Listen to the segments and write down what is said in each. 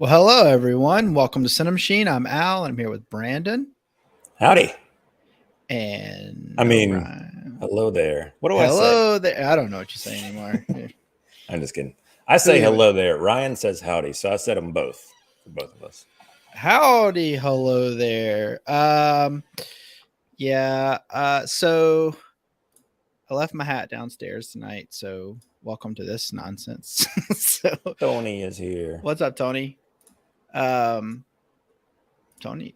Well, hello everyone. Welcome to CiNEMACHiNE. I'm Al, and I'm here with Brandon Howdy. and I mean, Ryan. hello there. What do I say? Hello there. I don't know what you say anymore. I'm just kidding. I Who say you with? hello there. Ryan says howdy, so I said them both for both of us. Howdy, hello there. Yeah. So I left my hat downstairs tonight. So welcome to this nonsense. So Tony is here. what's up, Tony? Um, Tony,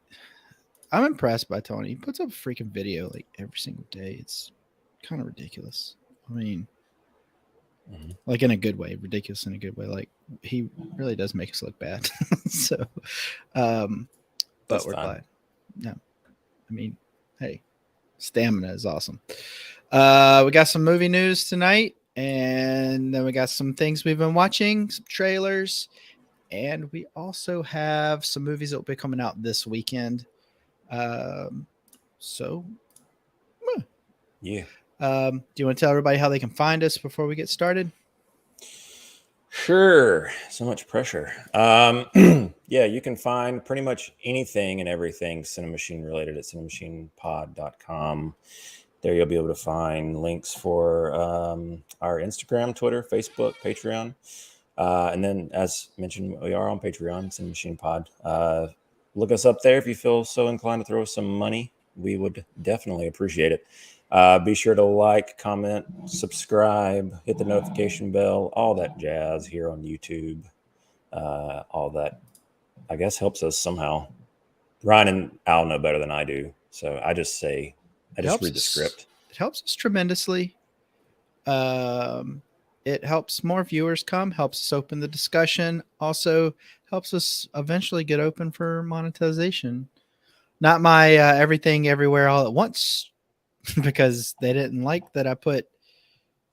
I'm impressed by Tony. He puts up a freaking video like every single day. It's kind of ridiculous. I mean, like in a good way, ridiculous in a good way. Like he really does make us look bad. So, but That's we're fine. glad. No, I mean, hey, stamina is awesome. We got some movie news tonight, and then we got some things we've been watching, some trailers, and we also have some movies that will be coming out this weekend. So, Yeah. do you want to tell everybody how they can find us before we get started? Sure. So much pressure. Yeah, you can find pretty much anything and everything CiNEMAChiNE related at cinemachinepod.com. There you'll be able to find links for our Instagram, Twitter, Facebook, Patreon. And then, as mentioned, we are on Patreon, CiNEMAChiNE Pod. Look us up there if you feel so inclined to throw us some money. We would definitely appreciate it. Be sure to like, comment, subscribe, hit the notification bell, all that jazz here on YouTube. All that, I guess, helps us somehow. Ryan and Al know better than I do. So I just read the script. It helps us tremendously. It helps more viewers come, helps us open the discussion, also helps us eventually get open for monetization. Not my everything everywhere all at once, because they didn't like that I put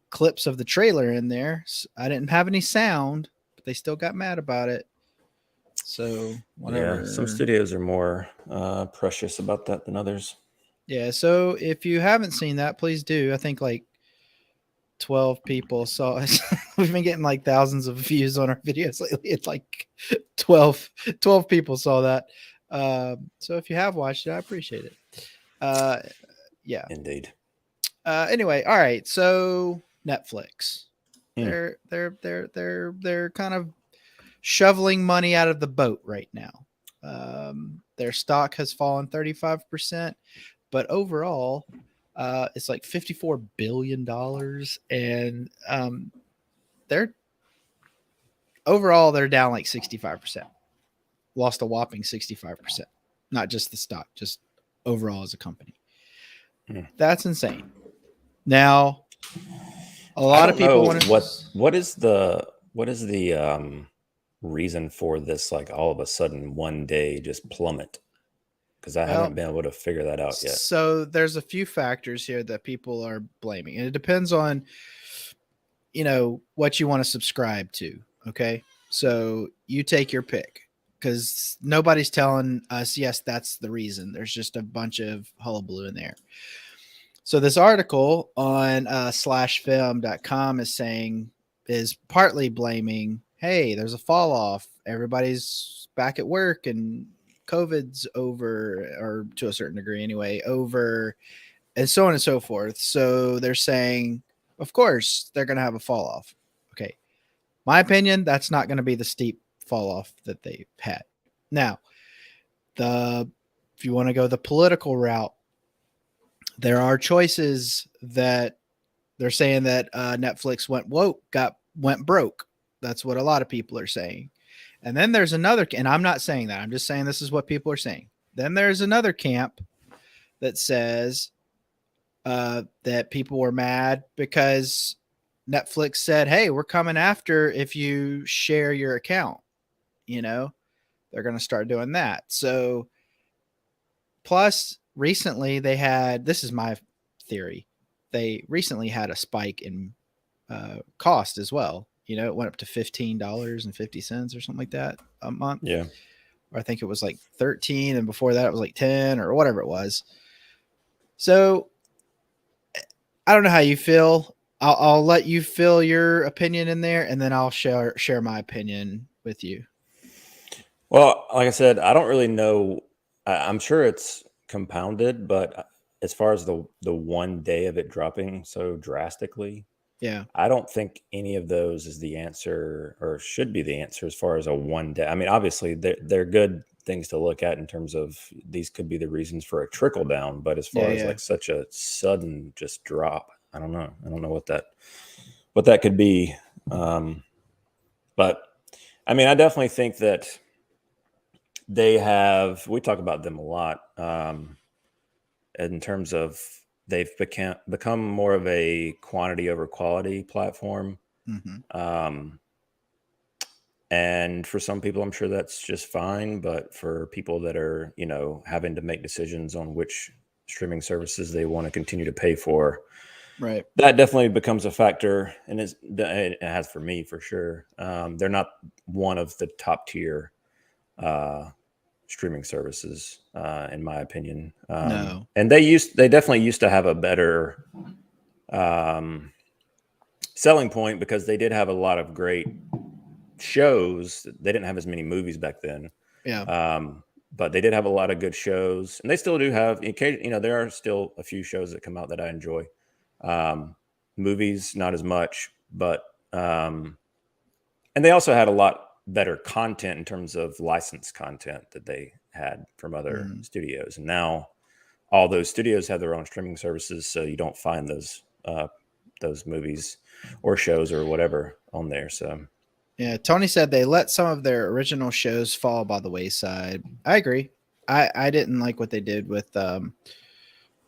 clips of the trailer in there. I didn't have any sound, but they still got mad about it. So whatever. Yeah, some studios are more precious about that than others. Yeah, so if you haven't seen that, please do. I think like 12 people saw it. We've been getting like thousands of views on our videos lately. It's like 12 people saw that. So if you have watched it, I appreciate it. Yeah. Indeed. Anyway, all right. So Netflix, they're kind of shoveling money out of the boat right now. Their stock has fallen 35%, but overall, it's like $54 billion. And they're down like 65%. Lost a whopping 65%. Not just the stock, just overall as a company. That's insane. Now, a lot of people want to. What is the reason for this? Like all of a sudden, one day just plummet. Because I haven't been able to figure that out yet. So there's a few factors here that people are blaming, and it depends on, what you want to subscribe to. Okay, so you take your pick, because nobody's telling us, yes, that's the reason. There's just a bunch of hullabaloo in there. So this article on /film.com is partly blaming, hey, there's a fall off. Everybody's back at work and COVID's over, or to a certain degree anyway, over, and so on and so forth. So they're saying, of course, they're going to have a fall off. Okay. My opinion, that's not going to be the steep fall off that they've had. Now, if you want to go the political route, there are choices that they're saying that Netflix went broke. That's what a lot of people are saying. And then there's another, and I'm not saying that. I'm just saying this is what people are saying. Then there's another camp that says that people were mad because Netflix said, hey, we're coming after if you share your account. They're going to start doing that. So, plus, recently they had, this is my theory, they recently had a spike in cost as well. It went up to $15.50 or something like that a month. Yeah. Or I think it was like 13, and before that it was like 10 or whatever it was. So I don't know how you feel. I'll let you fill your opinion in there, and then I'll share my opinion with you. Well, like I said, I don't really know. I'm sure it's compounded, but as far as the one day of it dropping so drastically, Yeah. I don't think any of those is the answer or should be the answer as far as a one day. I mean, obviously they're good things to look at in terms of these could be the reasons for a trickle down, but as Yeah. far as Yeah. like such a sudden just drop, I don't know. I don't know what that could be. But I mean, I definitely think that we talk about them a lot in terms of they've become more of a quantity over quality platform. Mm-hmm. And for some people, I'm sure that's just fine. But for people that are, having to make decisions on which streaming services they want to continue to pay for, Right. that definitely becomes a factor. And it has for me, for sure. They're not one of the top tier streaming services, in my opinion. No. And they definitely used to have a better selling point because they did have a lot of great shows. They didn't have as many movies back then. Yeah. But they did have a lot of good shows, and they still do have. There are still a few shows that come out that I enjoy. Movies, not as much, but and they also had a lot better content in terms of licensed content that they had from other studios. And now all those studios have their own streaming services, so you don't find those movies or shows or whatever on there. So Yeah, Tony said they let some of their original shows fall by the wayside. I agree. I didn't like what they did with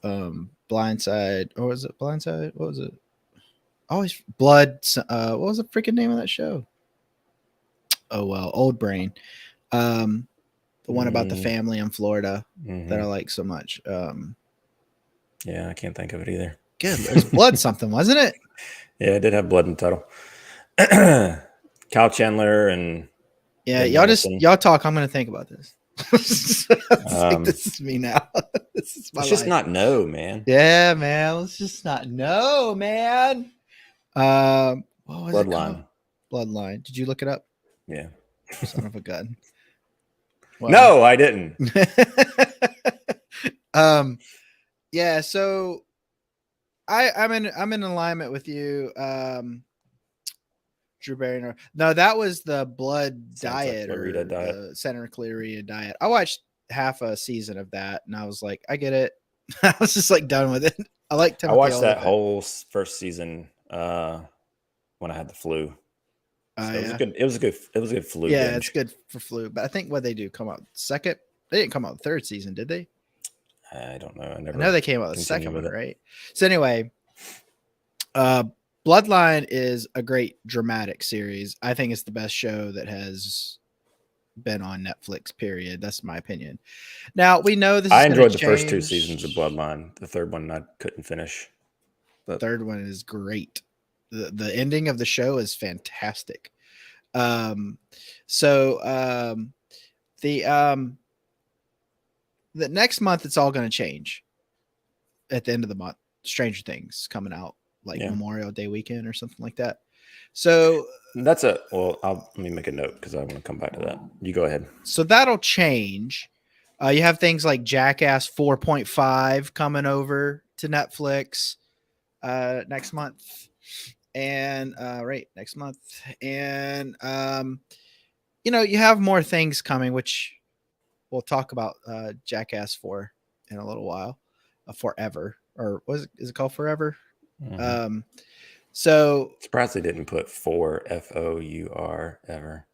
Blindside, or was it Blindside? What was it? Always Blood. What was the freaking name of that show? Oh well, Old Brain. The one about the family in Florida that I like so much. Yeah, I can't think of it either. Good, there's Blood something, wasn't it? Yeah, it did have blood in the title. Kyle Chandler and Yeah, Ben y'all Mendelsohn. y'all talk. I'm gonna think about this. This is me now. This is my Let's just life. not know, man. Yeah, man. Let's just not know, man. What was it called? Bloodline. Bloodline. Did you look it up? Yeah. Son of a gun. Well, No, I didn't. Yeah. So I'm in alignment with you. Drew Barrymore. No, that was the Blood Santa Diet Clarita or Diet. the Santa Clarita Diet. I watched half a season of that, and I was like, I get it. I was just like done with it. I like Timothy. I watched that Olyphant. whole first season when I had the flu. So it was Yeah. good. It was a good flu. Yeah, binge. it's good for flu. But I think what they do come out second. They didn't come out the third season, did they? I don't know. I know they came out the continued second with one, it. right? So anyway, Bloodline is a great dramatic series. I think it's the best show that has been on Netflix, period. That's my opinion. Now, we know this is I enjoyed the change. first two seasons of Bloodline. The third one I couldn't finish. The third one is great. The ending of the show is fantastic. The next month it's all going to change. At the end of the month, Stranger Things coming out like Memorial Day weekend or something like that. So let me make a note because I want to come back to that. You go ahead. So that'll change. You have things like Jackass 4.5 coming over to Netflix next month. And next month. And you have more things coming, which we'll talk about Jackass 4 in a little while. Forever, or is it called Forever? Mm-hmm. So surprised they didn't put four FOUR ever.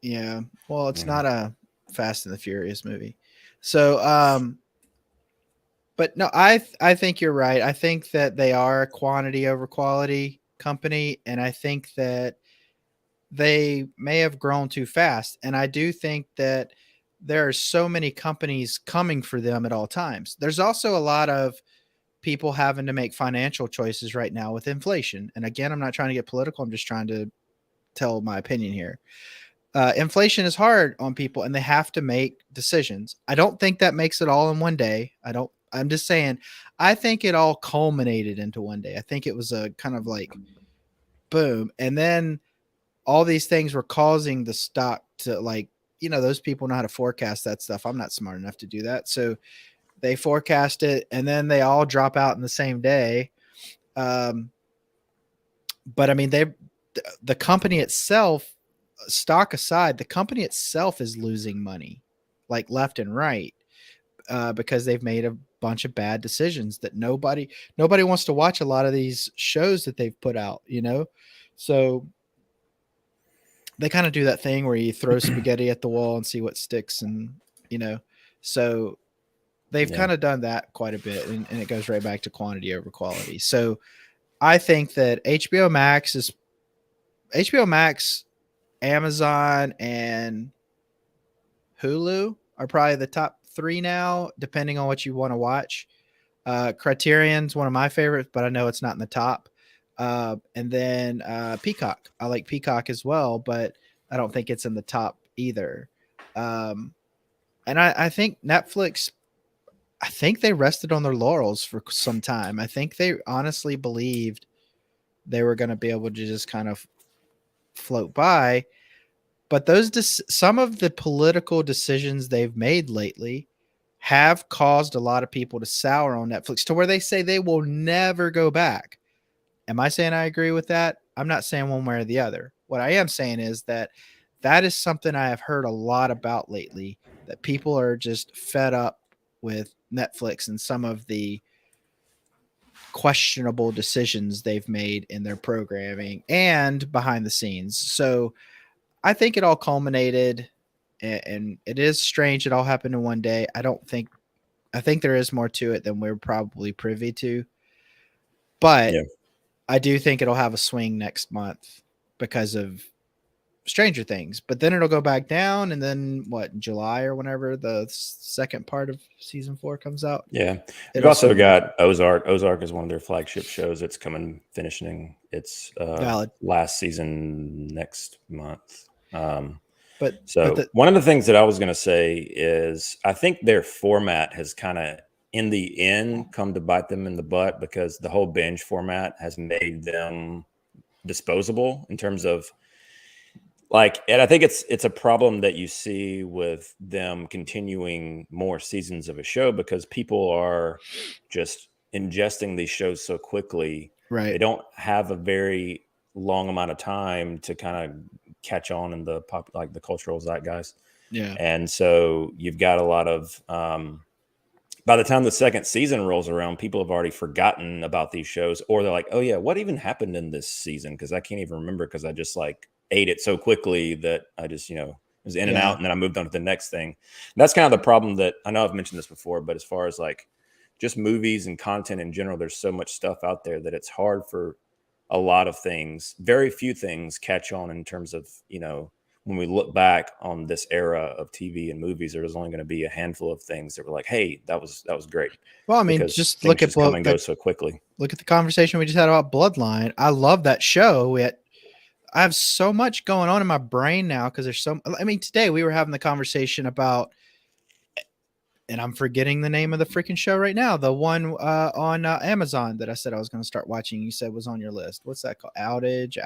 Yeah, well, it's not a Fast and the Furious movie. So but no, I think you're right. I think that they are a quantity over quality company, and I think that they may have grown too fast. And I do think that there are so many companies coming for them at all times. There's also a lot of people having to make financial choices right now with inflation. And again, I'm not trying to get political. I'm just trying to tell my opinion here. Inflation is hard on people and they have to make decisions. I don't think that makes it all in one day. I'm just saying, I think it all culminated into one day. I think it was a kind of like boom. And then all these things were causing the stock to like those people know how to forecast that stuff. I'm not smart enough to do that. So they forecast it and then they all drop out in the same day. But I mean, the company itself, stock aside, the company itself is losing money like left and right, because they've made a bunch of bad decisions that nobody wants to watch a lot of these shows that they've put out, so they kind of do that thing where you throw spaghetti at the wall and see what sticks, and so they've kind of done that quite a bit, and it goes right back to quantity over quality. So I think that HBO Max, Amazon, and Hulu are probably the top 3 now, depending on what you want to watch. Criterion's one of my favorites, but I know it's not in the top. And then Peacock. I like Peacock as well, but I don't think it's in the top either. And I think Netflix, I think they rested on their laurels for some time. I think they honestly believed they were going to be able to just kind of float by. But some of the political decisions they've made lately have caused a lot of people to sour on Netflix to where they say they will never go back. Am I saying I agree with that? I'm not saying one way or the other. What I am saying is that is something I have heard a lot about lately, that people are just fed up with Netflix and some of the questionable decisions they've made in their programming and behind the scenes. So I think it all culminated, and it is strange it all happened in one day. I think there is more to it than we're probably privy to, but I do think it'll have a swing next month because of Stranger Things, but then it'll go back down, and then July or whenever the second part of season 4 comes out. We've also got Ozark. Ozark is one of their flagship shows. It's finishing its last season next month. But one of the things that I was going to say is I think their format has kind of in the end come to bite them in the butt, because the whole binge format has made them disposable in terms of and I think it's a problem that you see with them continuing more seasons of a show, because people are just ingesting these shows so quickly. Right. They don't have a very long amount of time to kind of catch on in the the cultural zeitgeist. Yeah. And so you've got a lot of by the time the second season rolls around, people have already forgotten about these shows, or they're like, oh yeah, what even happened in this season? Because I can't even remember, because I just ate it so quickly that I just, was in and out, and then I moved on to the next thing. And that's kind of the problem that I know I've mentioned this before, but as far as just movies and content in general, there's so much stuff out there that it's hard for a lot of things. Very few things catch on in terms of, when we look back on this era of TV and movies, there was only going to be a handful of things that were like, hey, that was great. Well, I mean, just look at come and go so quickly. Look at the conversation we just had about Bloodline. I love that show. I have so much going on in my brain now because today we were having the conversation about, and I'm forgetting the name of the freaking show right now, the one on Amazon that I said I was going to start watching. You said was on your list. What's that called? Outrage,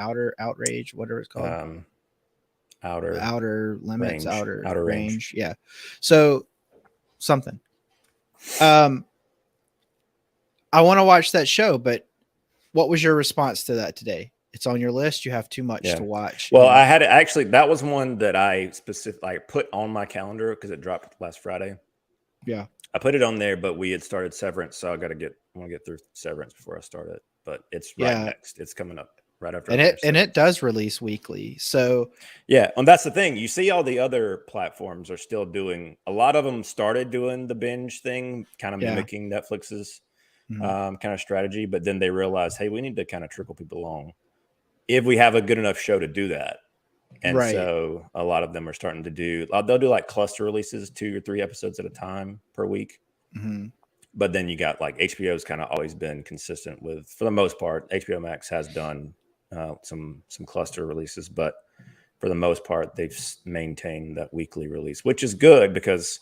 whatever it's called. Outer Limits, range. Outer Range. Yeah. So something. I want to watch that show, but what was your response to that today? It's on your list. You have too much to watch. Well, I had that was one that I specifically put on my calendar because it dropped last Friday. Yeah. I put it on there, but we had started Severance, so I want to get through Severance before I start it. But it's next. It's coming up right after. And it does release weekly. So and that's the thing. You see all the other platforms are still doing, a lot of them started doing the binge thing, kind of mimicking Netflix's kind of strategy, but then they realized, hey, we need to kind of trickle people along if we have a good enough show to do that. And so a lot of them are starting to they'll do cluster releases, 2 or 3 episodes at a time per week. Mm-hmm. But then you got HBO's kind of always been consistent with, for the most part, HBO Max has done some cluster releases, but for the most part, they've maintained that weekly release, which is good because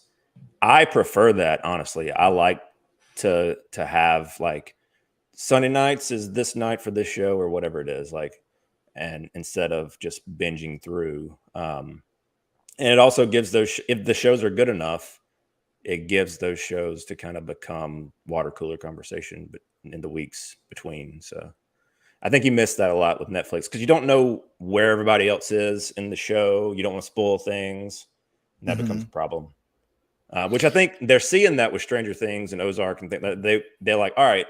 I prefer that. Honestly, I like to have Sunday nights is this night for this show or whatever it is, and instead of just binging through. And And it also gives those, if the shows are good enough, it gives those shows to kind of become water cooler conversation in the weeks between. So I think you missed that a lot with Netflix because you don't know where everybody else is in the show. You don't want to spoil things. And that becomes a problem. Which I think they're seeing that with Stranger Things and Ozark and things. They're like, all right,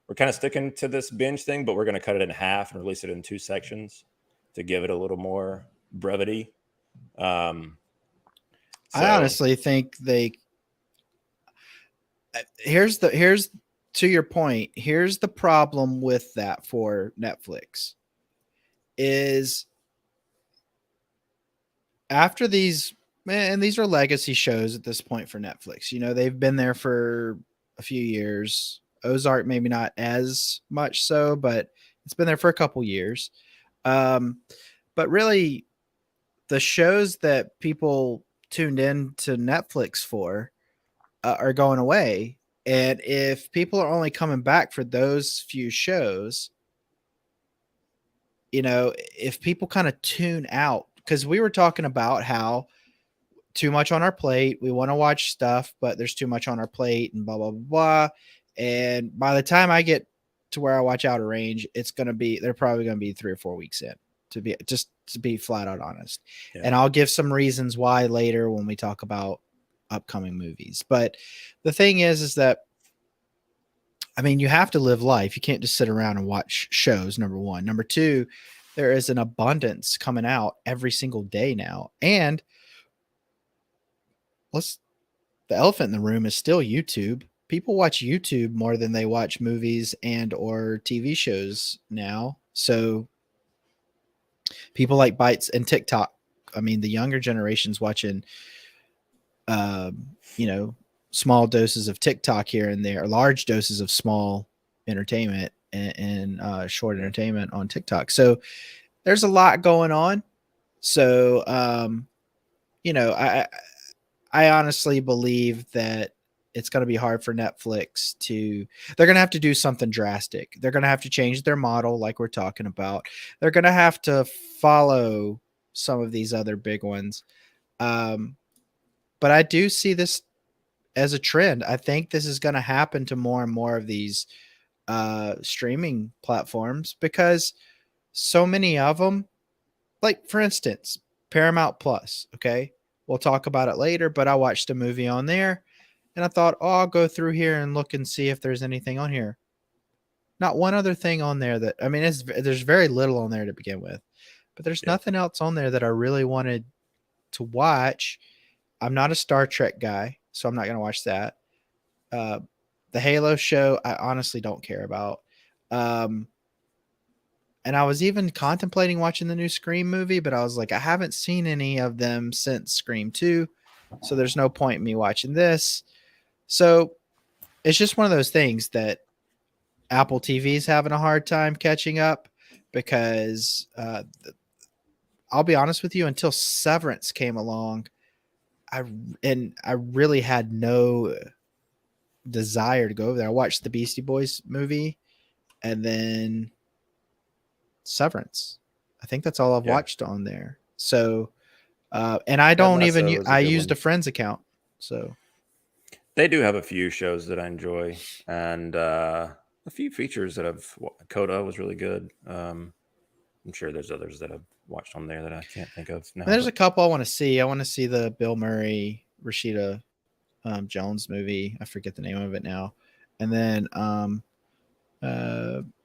we're kind of sticking to this binge thing, but we're going to cut it in half and release it in 2 sections to give it a little more brevity. I honestly think here's to your point. Here's the problem with that for Netflix is after these, and these are legacy shows at this point for Netflix. You know, they've been there for a few years. Ozark, maybe not as much so, but it's been there for a couple years. But really, the shows that people tuned in to Netflix for are going away. And if people are only coming back for those few shows, you know, if people kind of tune out, because we were talking about how too much on our plate, we want to watch stuff, but there's too much on our plate and blah, blah, blah, blah. And by the time I get to where I watch Outer Range, they're probably going to be 3 or 4 weeks in, to be flat out honest. Yeah. And I'll give some reasons why later when we talk about upcoming movies. But the thing is that, I mean, you have to live life. You can't just sit around and watch shows, number one. Number two, there is an abundance coming out every single day now. And the elephant in the room is still YouTube. People watch YouTube more than they watch movies and or TV shows now. So people like bites and TikTok. I mean, the younger generation's watching, small doses of TikTok here and there, large doses of small entertainment and short entertainment on TikTok. So there's a lot going on. So, I honestly believe that it's going to be hard for Netflix they're going to have to do something drastic. They're going to have to change their model like we're talking about. They're going to have to follow some of these other big ones. But I do see this as a trend. I think this is going to happen to more and more of these streaming platforms because so many of them, like for instance, Paramount Plus. Okay. We'll talk about it later, but I watched a movie on there and I thought, I'll go through here and look and see if there's anything on here. Not one other thing on there there's very little on there to begin with, but there's nothing else on there that I really wanted to watch. I'm not a Star Trek guy, so I'm not going to watch that. The Halo show, I honestly don't care about. And I was even contemplating watching the new Scream movie, but I was like, I haven't seen any of them since Scream 2, so there's no point in me watching this. So it's just one of those things that Apple TV is having a hard time catching up because I'll be honest with you, until Severance came along, I really had no desire to go over there. I watched the Beastie Boys movie and then Severance. I think that's all I've watched on there. So, and I don't even, I used a friend's account. So they do have a few shows that I enjoy and a few features that Coda was really good. I'm sure there's others that I've watched on there that I can't think of now. There's a couple I want to see. I want to see the Bill Murray, Rashida Jones movie. I forget the name of it now. And then I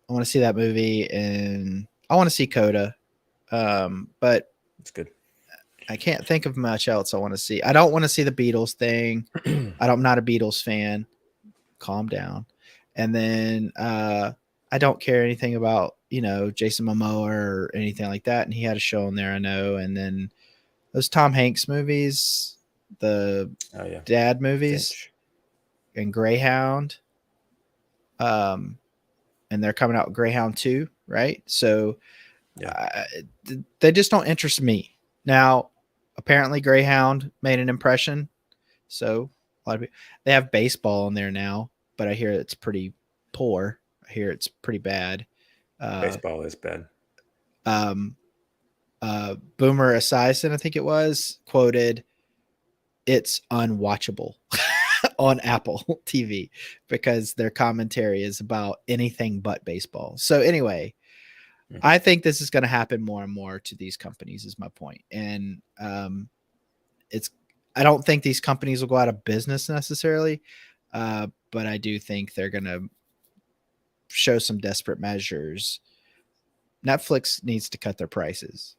want to see that movie and I want to see Coda. But it's good. I can't think of much else I want to see. I don't want to see the Beatles thing. I'm not a Beatles fan. Calm down. And then I don't care anything about, Jason Momoa or anything like that. And he had a show on there, I know. And then those Tom Hanks movies, the dad movies, Finch. And Greyhound. And they're coming out with Greyhound 2, right? So they just don't interest me. Now, apparently Greyhound made an impression. So a lot of people, they have baseball on there now, but I hear it's pretty poor. I hear it's pretty bad. Baseball is bad. Boomer Esiason, I think it was, quoted, "It's unwatchable." On Apple TV because their commentary is about anything but baseball. So anyway, I think this is going to happen more and more to these companies is my point. And I don't think these companies will go out of business necessarily. But I do think they're going to show some desperate measures. Netflix needs to cut their prices.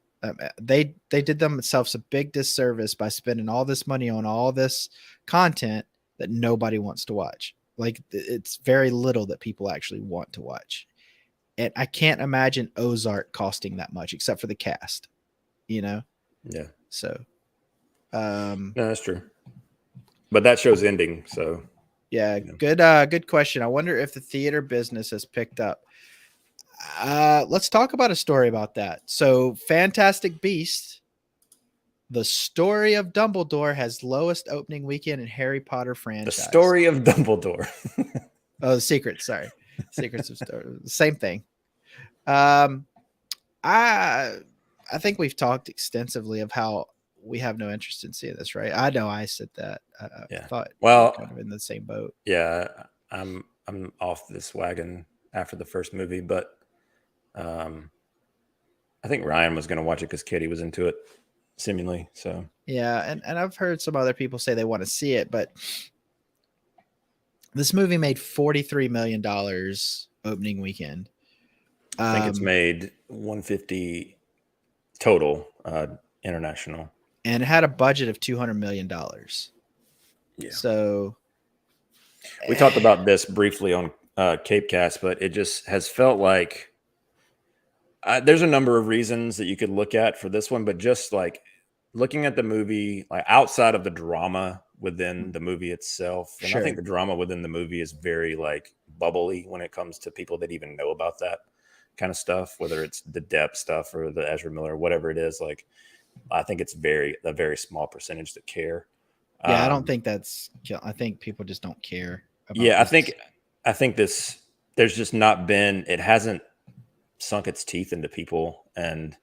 They did themselves a big disservice by spending all this money on all this content that nobody wants to watch. Like, it's very little that people actually want to watch. And I can't imagine Ozark costing that much except for the cast, you know? Yeah. So, no, that's true. But that show's ending. So, yeah, good question. I wonder if the theater business has picked up. Let's talk about a story about that. So, Fantastic Beasts, the story of Dumbledore, has lowest opening weekend in Harry Potter franchise. The story of Dumbledore. Oh, the Secrets. Sorry, Secrets of Story. Same thing. I think we've talked extensively of how we have no interest in seeing this, right? I know I said that. I thought well, we were kind of in the same boat. Yeah, I'm off this wagon after the first movie, but I think Ryan was going to watch it because Katie was into it, seemingly. So yeah, and I've heard some other people say they want to see it, but this movie made $43 million opening weekend. I think it's made 150 total international, and it had a budget of $200 million. Yeah. So we talked about this briefly on Cape Cast, but it just has felt like there's a number of reasons that you could look at for this one, but just like looking at the movie, like outside of the drama within the movie itself, and I think the drama within the movie is very like bubbly when it comes to people that even know about that kind of stuff, whether it's the Depp stuff or the Ezra Miller, whatever it is. Like, I think it's a very small percentage that care. Yeah, I don't think that's. I think people just don't care. About I think this. There's just not been. It hasn't sunk its teeth into people, and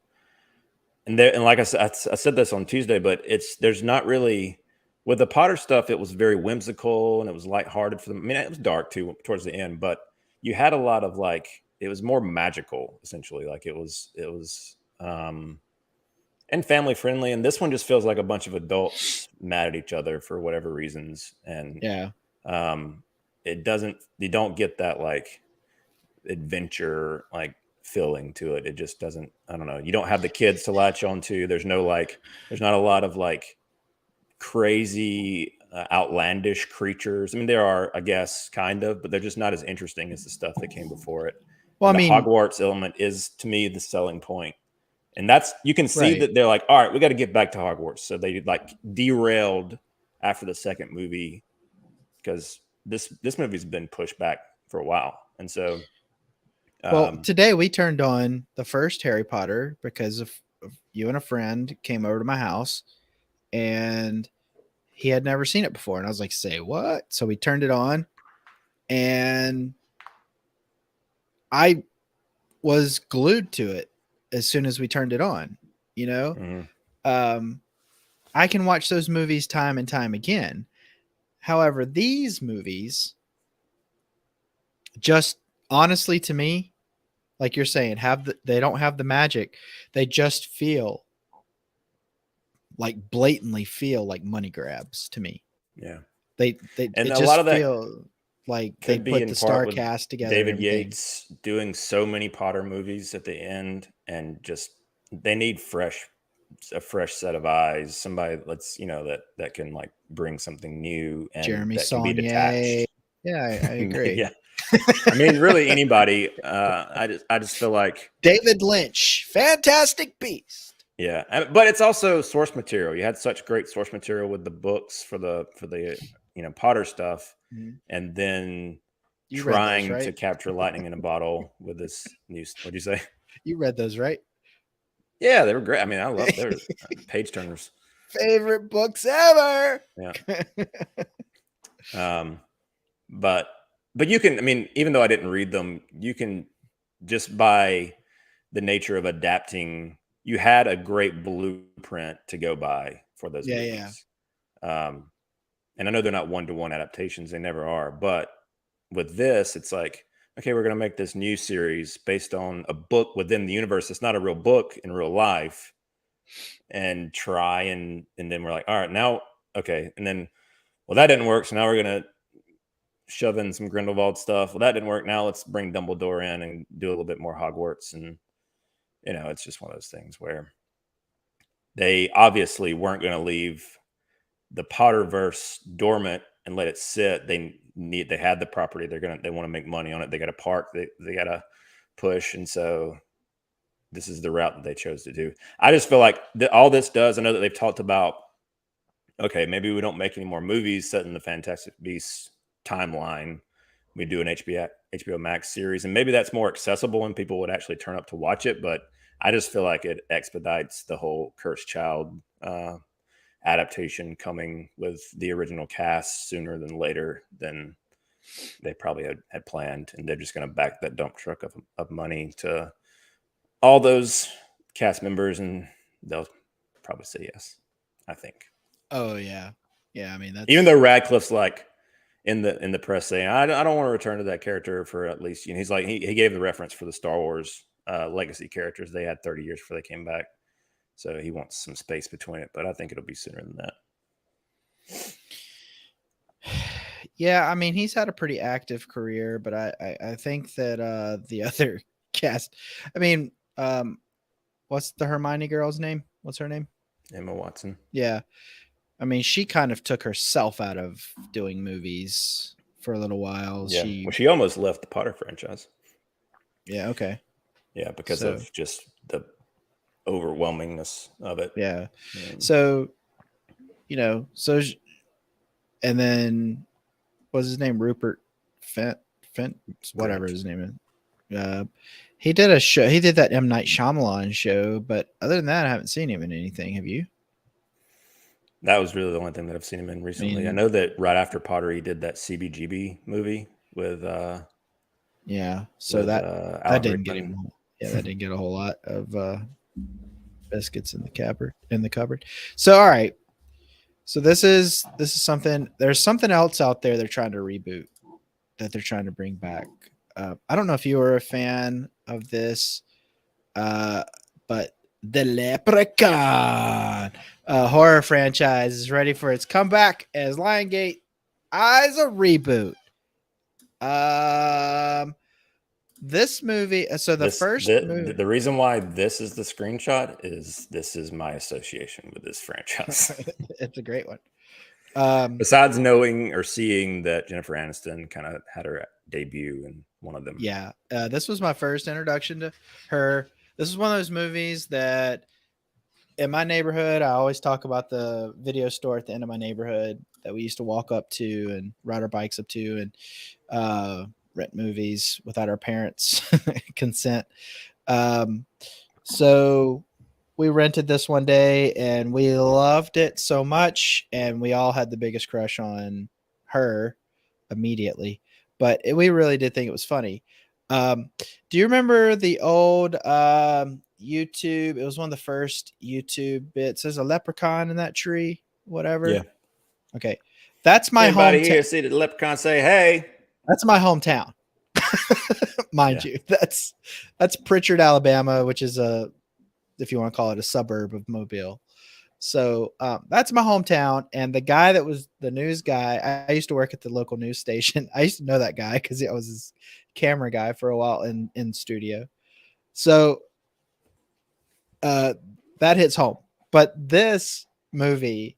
like I said this on Tuesday, but there's not really with the Potter stuff. It was very whimsical and it was lighthearted for them. I mean, it was dark too towards the end, but you had a lot of like. It was more magical, essentially. Like it was. And family friendly, and this one just feels like a bunch of adults mad at each other for whatever reasons, and it doesn't. You don't get that like adventure like feeling to it. It just doesn't. I don't know. You don't have the kids to latch onto. There's not a lot of like crazy, outlandish creatures. I mean, there are, I guess, kind of, but they're just not as interesting as the stuff that came before it. Well, the Hogwarts element is to me the selling point. And that's, you can see that they're like, all right, we got to get back to Hogwarts. So they like derailed after the second movie because this movie's been pushed back for a while. And so, well, today we turned on the first Harry Potter because of you and a friend came over to my house and he had never seen it before. And I was like, say what? So we turned it on and I was glued to it as soon as we turned it on, you know. I can watch those movies time and time again. However, these movies just honestly to me, like you're saying, they don't have the magic. They just feel like blatantly feel like money grabs to me. Yeah. They and it a just lot of that feel like they put the star cast together. David Yates doing so many Potter movies at the end, and just they need a fresh set of eyes. Somebody that can like bring something new and Jeremy that can be Saulnier. detached. Yeah, I agree. Yeah. I mean, really anybody. I just feel like David Lynch, Fantastic Beast. Yeah, but it's also source material. You had such great source material with the books for the Potter stuff, and then trying to capture lightning in a bottle with this new. What'd you say? You read those, right? Yeah, they were great. I mean, I love their page turners. Favorite books ever. Yeah. But you can. I mean, even though I didn't read them, you can just by the nature of adapting you had a great blueprint to go by for those Yeah, yeah. movies. And I know they're not one-to-one adaptations; they never are. But with this, it's like, okay, we're going to make this new series based on a book within the universe. It's not a real book in real life, and try and then we're like, all right, now okay, and then well that didn't work, so now we're going to shove in some Grindelwald stuff. Well, that didn't work. Now let's bring Dumbledore in and do a little bit more Hogwarts, and it's just one of those things where they obviously weren't going to leave the Potterverse dormant and let it sit. They had the property. They want to make money on it. They got a park. They got to push, and so this is the route that they chose to do. I just feel like all this does. I know that they've talked about, okay, maybe we don't make any more movies set in the Fantastic Beasts timeline. We do an HBO Max series, and maybe that's more accessible and people would actually turn up to watch it. But I just feel like it expedites the whole Cursed Child adaptation coming with the original cast sooner than later than they probably had planned, and they're just going to back that dump truck of money to all those cast members, and they'll probably say yes, I think. Oh yeah, yeah. I mean, that's Even though Radcliffe's like in the press saying, I don't want to return to that character for at least, he's like, he gave the reference for the Star Wars legacy characters. They had 30 years before they came back. So he wants some space between it, but I think it'll be sooner than that. Yeah, I mean, he's had a pretty active career, but I think that the other cast, I mean, what's the Hermione girl's name? What's her name? Emma Watson. Yeah. I mean, she kind of took herself out of doing movies for a little while. Yeah. She almost left the Potter franchise. Yeah, okay. Yeah, because of just the overwhelmingness of it. Yeah. So, and then what's his name? Rupert Fent, whatever his name is. He did a show. He did that M. Night Shyamalan show, but other than that, I haven't seen him in anything. Have you? That was really the only thing that I've seen him in recently. I know that right after Potter, he did that CBGB movie with. Yeah, so that didn't get him. Yeah, that didn't get a whole lot of biscuits in the cupboard. So all right, so this is something. There's something else out there they're trying to reboot, that they're trying to bring back. I don't know if you were a fan of this, but the Leprechaun horror franchise is ready for its comeback as Lionsgate eyes a reboot. This movie. So the reason why this is the screenshot is this is my association with this franchise. It's a great one. Besides knowing or seeing that Jennifer Aniston kind of had her debut in one of them. Yeah. This was my first introduction to her. This is one of those movies that in my neighborhood, I always talk about the video store at the end of my neighborhood that we used to walk up to and ride our bikes up to and rent movies without our parents' consent. So we rented this one day and we loved it so much, and we all had the biggest crush on her immediately. But we really did think it was funny. Do you remember the old YouTube? It was one of the first YouTube bits. There's a leprechaun in that tree, whatever. Yeah. Okay. That's my hometown. Anybody here see the leprechaun say, hey? That's my hometown. Mind you. That's Pritchard, Alabama, which is if you want to call it, a suburb of Mobile. So that's my hometown. And the guy that was the news guy, I used to work at the local news station. I used to know that guy because I was his camera guy for a while in studio. So that hits home. But this movie,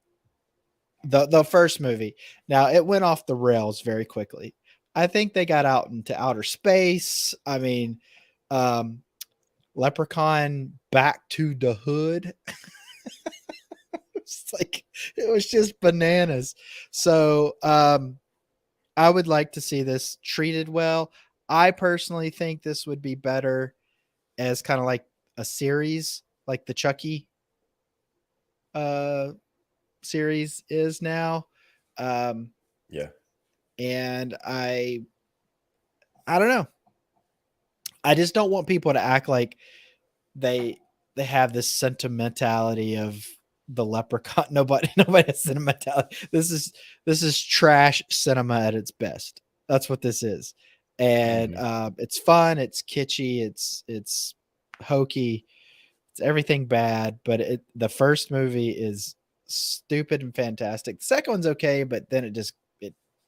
the first movie, now it went off the rails very quickly. I think they got out into outer space. I mean, Leprechaun Back to the Hood. It's like, it was just bananas. So I would like to see this treated well. I personally think this would be better as kind of like a series, like the Chucky series is now. Yeah. And I don't know. I just don't want people to act like they they have this sentimentality of the leprechaun. Nobody has sentimentality. This is trash cinema at its best. That's what this is. And it's fun, it's kitschy, it's hokey, it's everything bad, but the first movie is stupid and fantastic. The second one's okay, but then it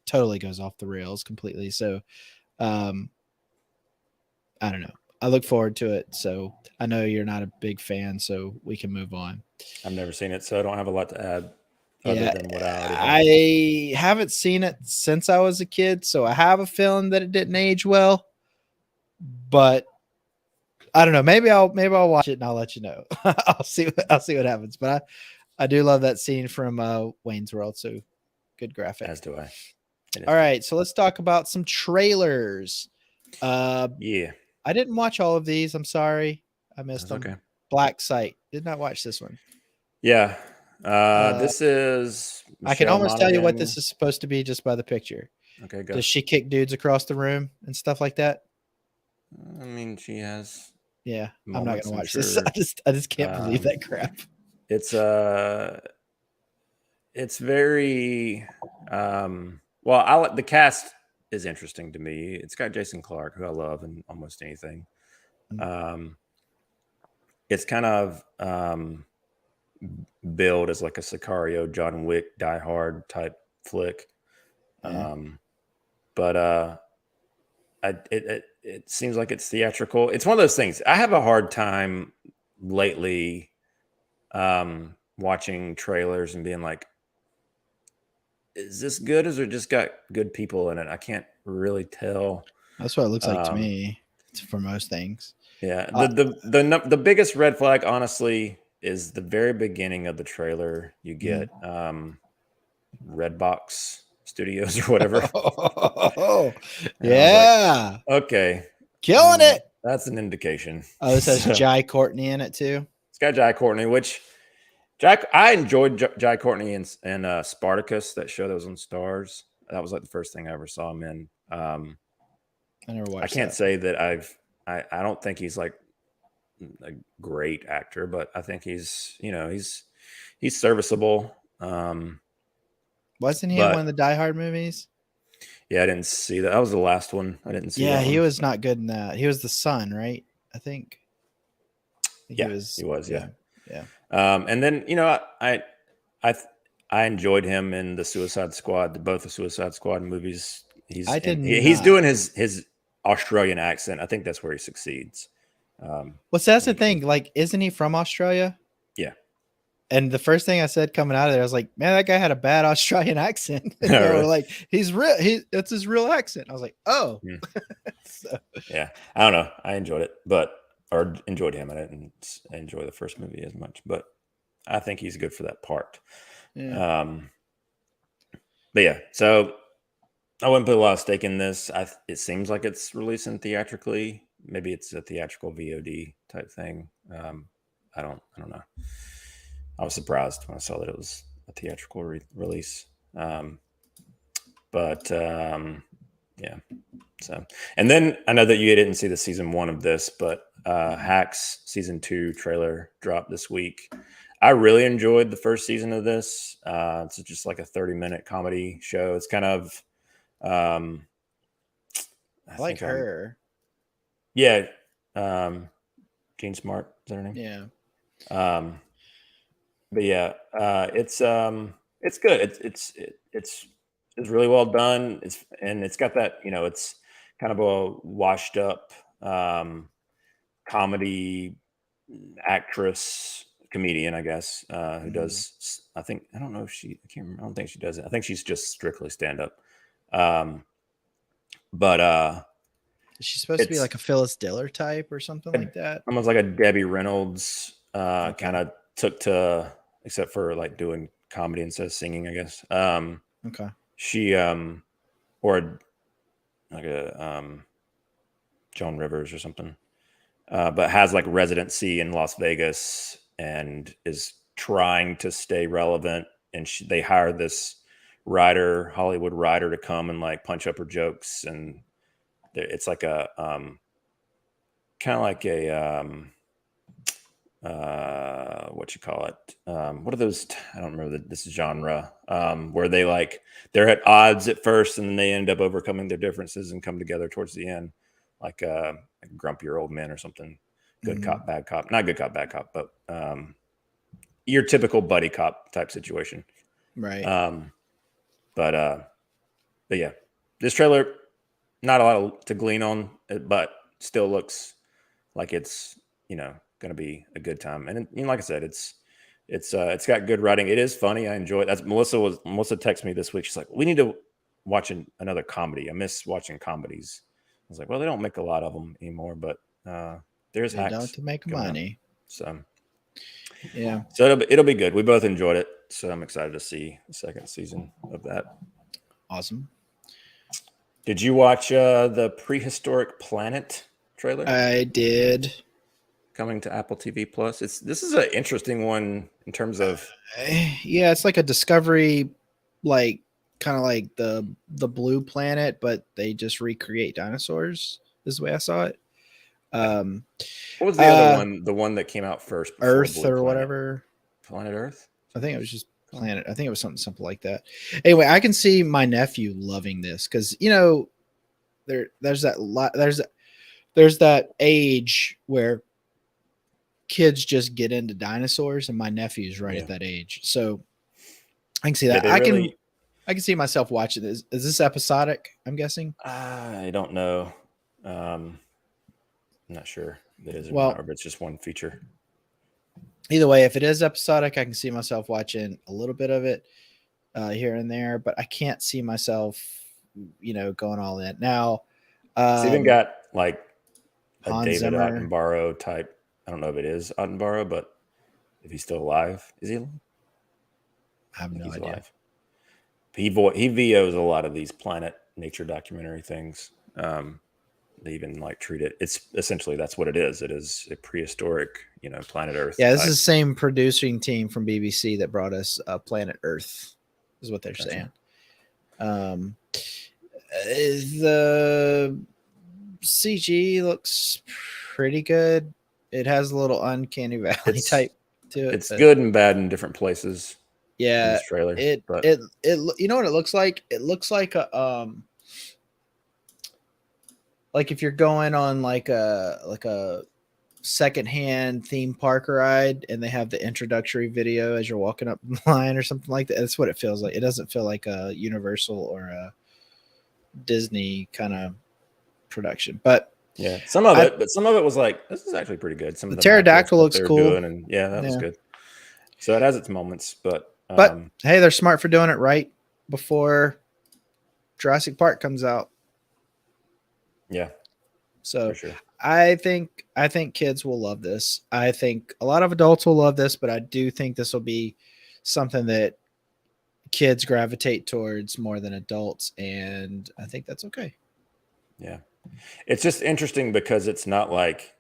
totally goes off the rails completely. So I don't know. I look forward to it. So I know you're not a big fan, so we can move on. I've never seen it, so I don't have a lot to add other Yeah, than what I already have. I haven't seen it since I was a kid, so I have a feeling that it didn't age well. But I don't know. Maybe I'll watch it and I'll let you know. I'll see what happens. But I do love that scene from Wayne's World. So good graphic. As do I. All right, so let's talk about some trailers. Yeah. I didn't watch all of these. I'm sorry. I missed them. Okay. Black Site. Did not watch this one. Yeah. This is Michelle I can almost Monaghan. tell you what this is supposed to be just by the picture. Okay, go. Does she kick dudes across the room and stuff like that? I mean, she has. Yeah, I'm not going to watch this. I just can't believe that crap. It's very well. The cast is interesting to me. It's got Jason Clarke, who I love in almost anything. It's kind of billed as like a Sicario, John Wick, Die Hard type flick. But it seems like it's theatrical. It's one of those things. I have a hard time lately watching trailers and being like, is this good? Is it just got good people in it? I can't really tell. That's what it looks like to me for most things. Yeah. The biggest red flag, honestly, is the very beginning of the trailer. You get Redbox Studios or whatever. Yeah. Like, okay. Killing it. That's an indication. Oh, this has Jai Courtney in it too. It's got Jai Courtney, which I enjoyed Jai Courtney in Spartacus, that show that was on Stars. That was like the first thing I ever saw him in. I never watched. I can't say that I don't think he's like a great actor, but I think he's serviceable. Wasn't he in one of the Die Hard movies? Yeah, I didn't see that. That was the last one. I didn't see. Yeah, that he was not good in that. He was the son, right? I think. He was. Yeah. Yeah. And then I enjoyed him in the Suicide Squad, both the Suicide Squad movies. He's doing his Australian accent. I think that's where he succeeds. That's the thing. Like, isn't he from Australia? Yeah. And the first thing I said coming out of there, I was like, man, that guy had a bad Australian accent. And they were like, that's his real accent. I was like, oh. So. Yeah. I don't know. I enjoyed it, or enjoyed him. I didn't enjoy the first movie as much, but I think he's good for that part. Yeah. But yeah, so I wouldn't put a lot of stake in this. It seems like it's releasing theatrically. Maybe it's a theatrical VOD type thing. I don't know. I was surprised when I saw that it was a theatrical release. Yeah. So, and then I know that you didn't see the season 1 of this, but Hacks season 2 trailer dropped this week. I really enjoyed the first season of this. It's just like a 30-minute comedy show. It's kind of, I like her. Yeah. Jean Smart, is that her name? Yeah. But yeah, it's good. It's really well done. It's got that, it's kind of a washed up comedy actress comedian, I guess, who does, I don't think she does it. I think she's just strictly stand up. But is she supposed to be like a Phyllis Diller type or something like that? Almost like a Debbie Reynolds kind of took to, except for like doing comedy instead of singing, I guess. Okay. She or like a Joan Rivers or something, but has like residency in Las Vegas and is trying to stay relevant. And they hired this Hollywood writer, to come and like punch up her jokes. And it's like a kind of like a what you call it? What are those? I don't remember this genre. Where they like they're at odds at first, and then they end up overcoming their differences and come together towards the end, like Grumpier Old Men or something. Good cop, bad cop. Not good cop, bad cop, but your typical buddy cop type situation. Right. But yeah, this trailer, not a lot to glean on, but still looks like it's going to be a good time. And like I said, it's got good writing. It is funny. I enjoy it. That's Melissa texted me this week. She's like, we need to watch another comedy. I miss watching comedies. I was like, well, they don't make a lot of them anymore, but there's They hacks don't to make money. So yeah. So it'll be good. We both enjoyed it. So I'm excited to see the second season of that. Awesome. Did you watch the Prehistoric Planet trailer? I did. Coming to Apple TV Plus. This is an interesting one in terms of yeah, it's like a Discovery, like kind of like the Blue Planet, but they just recreate dinosaurs. Is the way I saw it. What was the other one? The one that came out first, Earth or whatever. Planet Earth. I think it was just Planet. I think it was something simple like that. Anyway, I can see my nephew loving this because there's that age where kids just get into dinosaurs, and my nephew's right at that age, so I can see that. I can see myself watching this. Is this episodic? I'm guessing. I don't know. I'm not sure if it is or not, or if it's just one feature. Either way, if it is episodic, I can see myself watching a little bit of it here and there, but I can't see myself, going all in. Now, it's even got like a Hans David Zimmer. Attenborough type. I don't know if it is Attenborough, but if he's still alive, is he alive? I have no idea. Alive. He VOs a lot of these planet nature documentary things. They even like treat it. It's essentially that's what it is. It is a prehistoric, planet Earth. Yeah, this is the same producing team from BBC that brought us Planet Earth, is what they're saying. The CG looks pretty good. It has a little uncanny valley type to it. It's good and bad in different places. Yeah, in this trailer. It you know what it looks like? It looks like a like if you're going on like a secondhand theme park ride and they have the introductory video as you're walking up the line or something like that. That's what it feels like. It doesn't feel like a Universal or a Disney kind of production, but yeah, some of it was like, this is actually pretty good. Some of the pterodactyl looks cool, and that was good. So it has its moments, but hey, they're smart for doing it right before Jurassic Park comes out. Yeah. So for sure. I think kids will love this. I think a lot of adults will love this, but I do think this will be something that kids gravitate towards more than adults, and I think that's okay. Yeah. It's just interesting because it's not like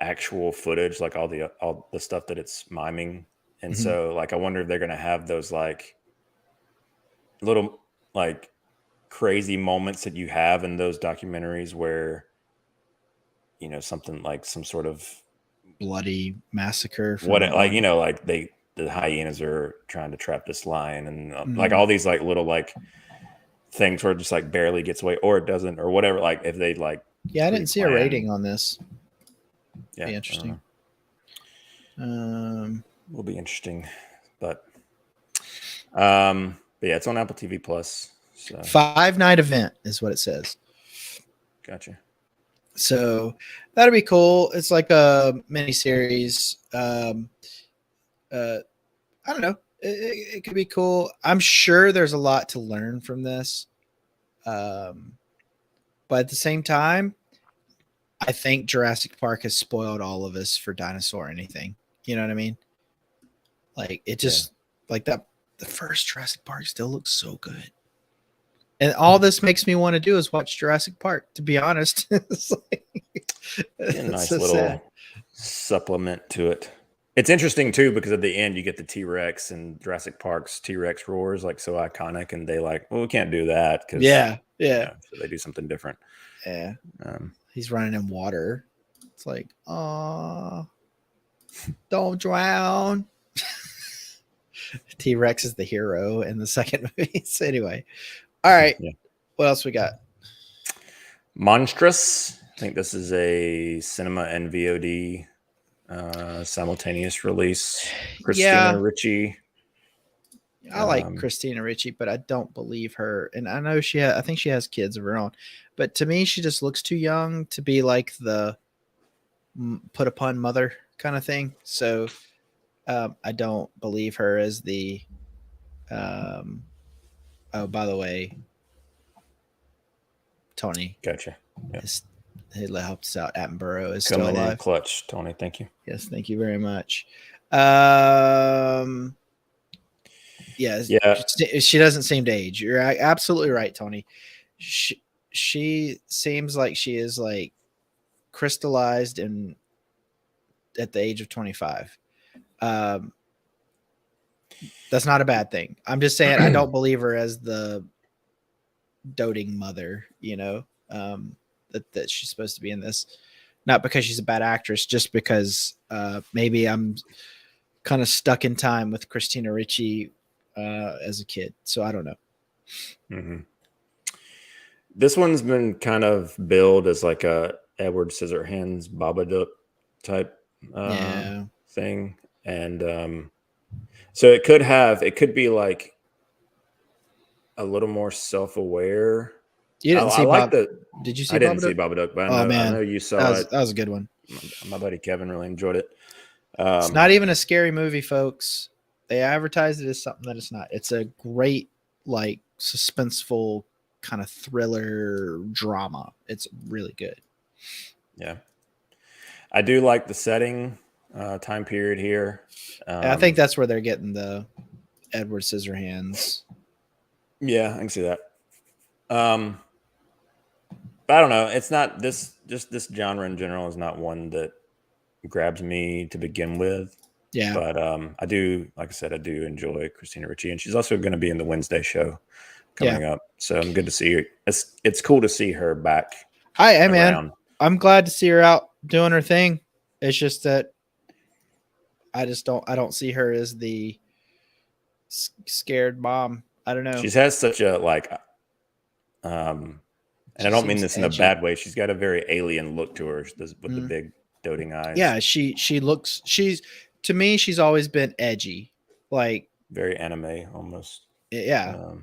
actual footage, like all the stuff that it's miming. And so like I wonder if they're gonna have those like little like crazy moments that you have in those documentaries where something like some sort of bloody massacre. Like the hyenas are trying to trap this lion and like all these like little like things where it just like barely gets away or it doesn't or whatever. Like if they like I didn't see a rating on this. Yeah, be interesting. Will be interesting, but yeah, it's on Apple TV Plus. So. 5-night event is what it says. Gotcha. So that'll be cool. It's like a mini series. I don't know. It could be cool. I'm sure there's a lot to learn from this. But at the same time, I think Jurassic Park has spoiled all of us for dinosaur anything. You know what I mean? Like it just like that. The first Jurassic Park still looks so good. And all this makes me want to do is watch Jurassic Park, to be honest. It's a nice so little sad supplement to it. It's interesting too, because at the end you get the T-Rex and Jurassic Park's T-Rex roars like so iconic, and they like, well, we can't do that because so they do something different. Yeah. He's running in water. It's like, oh. Don't drown. T-Rex is the hero in the second movie. So anyway, all right. Yeah. What else we got? Monstrous. I think this is a cinema and VOD simultaneous release. Christina Ricci. I like Christina Ricci, but I don't believe her. And I know I think she has kids of her own. But to me, she just looks too young to be like the put upon mother kind of thing. So I don't believe her as the. Oh, by the way, Tony. Gotcha. Yep. He helped us out. Attenborough is Coming still alive. in clutch, Tony. Thank you. Yes, thank you very much. Yeah, she doesn't seem to age. You're absolutely right, Tony. She seems like she is like crystallized and at the age of 25. That's not a bad thing. I'm just saying I don't believe her as the doting mother, that she's supposed to be in this. Not because she's a bad actress, just because maybe I'm kind of stuck in time with Christina Ricci as a kid. So I don't know. Mm-hmm. This one's been kind of billed as like a Edward Scissorhands Babadook type thing. And so it could be like a little more self-aware. You didn't see Did you see Babadook? I didn't see Babadook, but I know you saw it. That was a good one. My buddy Kevin really enjoyed it. It's not even a scary movie, folks. They advertise it as something that it's not. It's a great, like, suspenseful kind of thriller drama. It's really good. Yeah. I do like the setting, time period here. I think that's where they're getting the Edward Scissorhands. Yeah, I can see that. But I don't know. It's not this genre in general is not one that grabs me to begin with. Yeah. But I do, like I said, I do enjoy Christina Ricci, and she's also going to be in the Wednesday show coming up. So I'm good to see her. It's cool to see her back. Hi, man. I'm glad to see her out doing her thing. It's just that I don't see her as the scared mom. I don't know. She has such a and I don't mean this in a bad way. She's got a very alien look to her with the big doting eyes. Yeah, to me, she's always been edgy, like very anime almost. Yeah,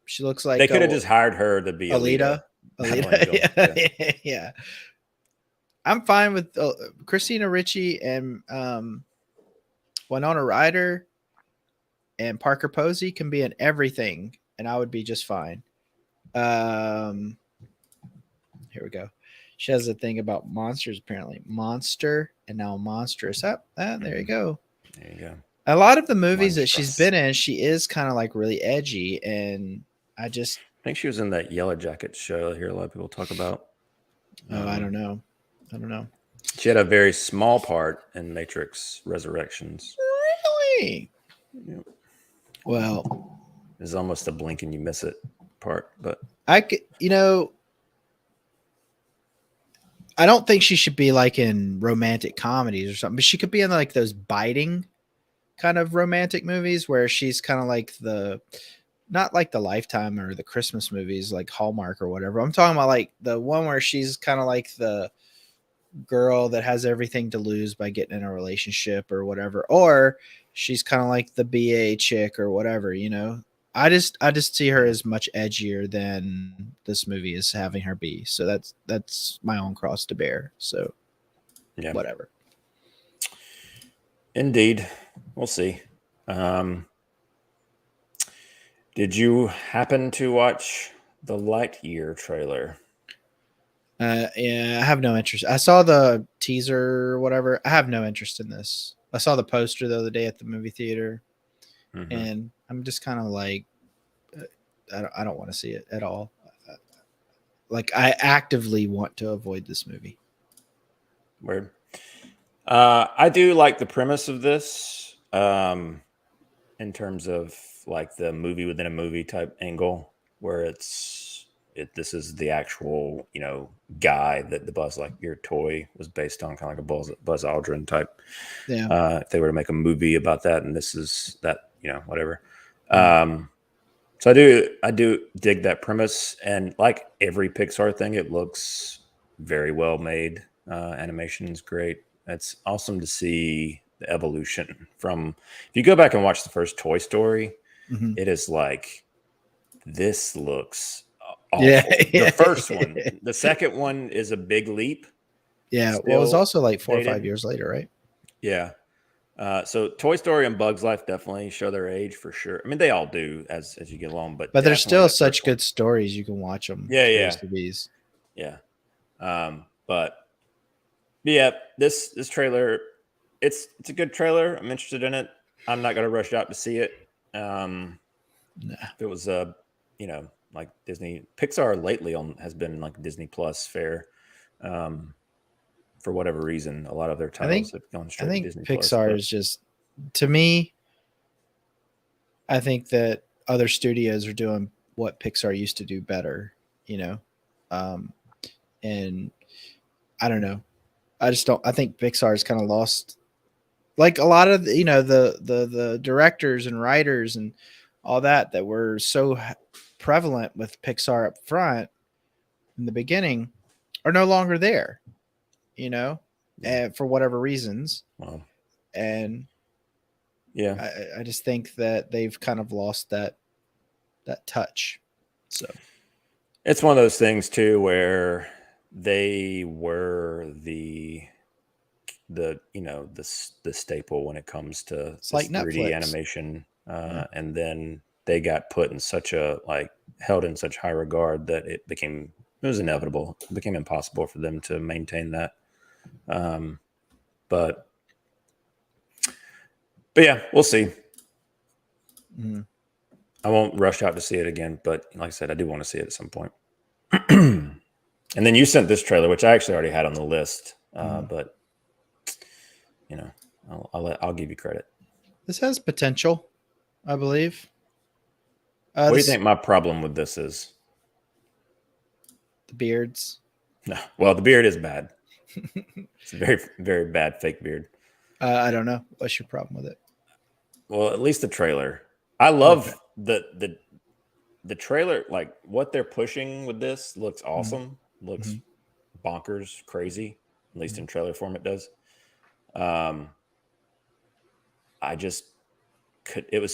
she looks like they could have just hired her to be Alita. Yeah. I'm fine with Christina Ricci and Winona Ryder and Parker Posey can be in everything, and I would be just fine. Here we go. She has a thing about monsters, apparently. Monster and now monstrous. There you go. There you go. A lot of the movies that she's been in, she is kind of like really edgy, and I think she was in that Yellow Jackets show I hear a lot of people talk about. I don't know. She had a very small part in Matrix Resurrections. Really? Yep. Well, it's almost a blink and you miss it part, but I don't think she should be like in romantic comedies or something, but she could be in like those biting kind of romantic movies where she's kind of like not like the Lifetime or the Christmas movies like Hallmark or whatever. I'm talking about like the one where she's kind of like the girl that has everything to lose by getting in a relationship or whatever, or she's kind of like the BA chick or whatever, I just see her as much edgier than this movie is having her be. So that's my own cross to bear. So yeah, whatever. Indeed. We'll see. Did you happen to watch the Lightyear trailer? Yeah, I have no interest. I saw the teaser or whatever. I have no interest in this. I saw the poster the other day at the movie theater, and I'm just kind of like, I don't want to see it at all. Like, I actively want to avoid this movie. Weird. I do like the premise of this, in terms of like the movie within a movie type angle, where it's this is the actual, guy that the Buzz Lightyear toy was based on, kind of like a Buzz Aldrin type. Yeah. If they were to make a movie about that, and this is that, whatever. So I do dig that premise, and like every Pixar thing, it looks very well made. Animation is great. It's awesome to see the evolution from. If you go back and watch the first Toy Story, it is like, this looks awful. Yeah. The first one, the second one is a big leap. Yeah. Well, it was also like 4 or dated. 5 years later, right? Yeah. So Toy Story and Bugs Life definitely show their age for sure. I mean, they all do as you get along, but there's still such good stories. You can watch them. Yeah. Yeah. But yeah, this trailer, it's a good trailer. I'm interested in it. I'm not gonna rush out to see it. If it was like Disney, Pixar lately has been like Disney Plus fare. For whatever reason, a lot of their titles have gone straight to Disney Plus. Pixar is just, to me, I think that other studios are doing what Pixar used to do better, and I don't know. I think Pixar has kind of lost, like a lot of the directors and writers and all that were so prevalent with Pixar up front in the beginning are no longer there, for whatever reasons. Wow. And yeah, I just think that they've kind of lost that touch. So it's one of those things too, where they were the staple when it comes to like 3D Netflix. Animation, and then they got put in held in such high regard that it was inevitable. It became impossible for them to maintain that. But yeah, we'll see. Mm-hmm. I won't rush out to see it again, but like I said, I do want to see it at some point. And then you sent this trailer, which I actually already had on the list, but I'll give you credit. This has potential, I believe. What do you think my problem with this is? The beards. No, well, the beard is bad. It's a very, very bad fake beard. I don't know. What's your problem with it? Well, at least the trailer. I love the trailer. Like what they're pushing with this looks awesome. Looks bonkers, crazy. At least in trailer form, it does.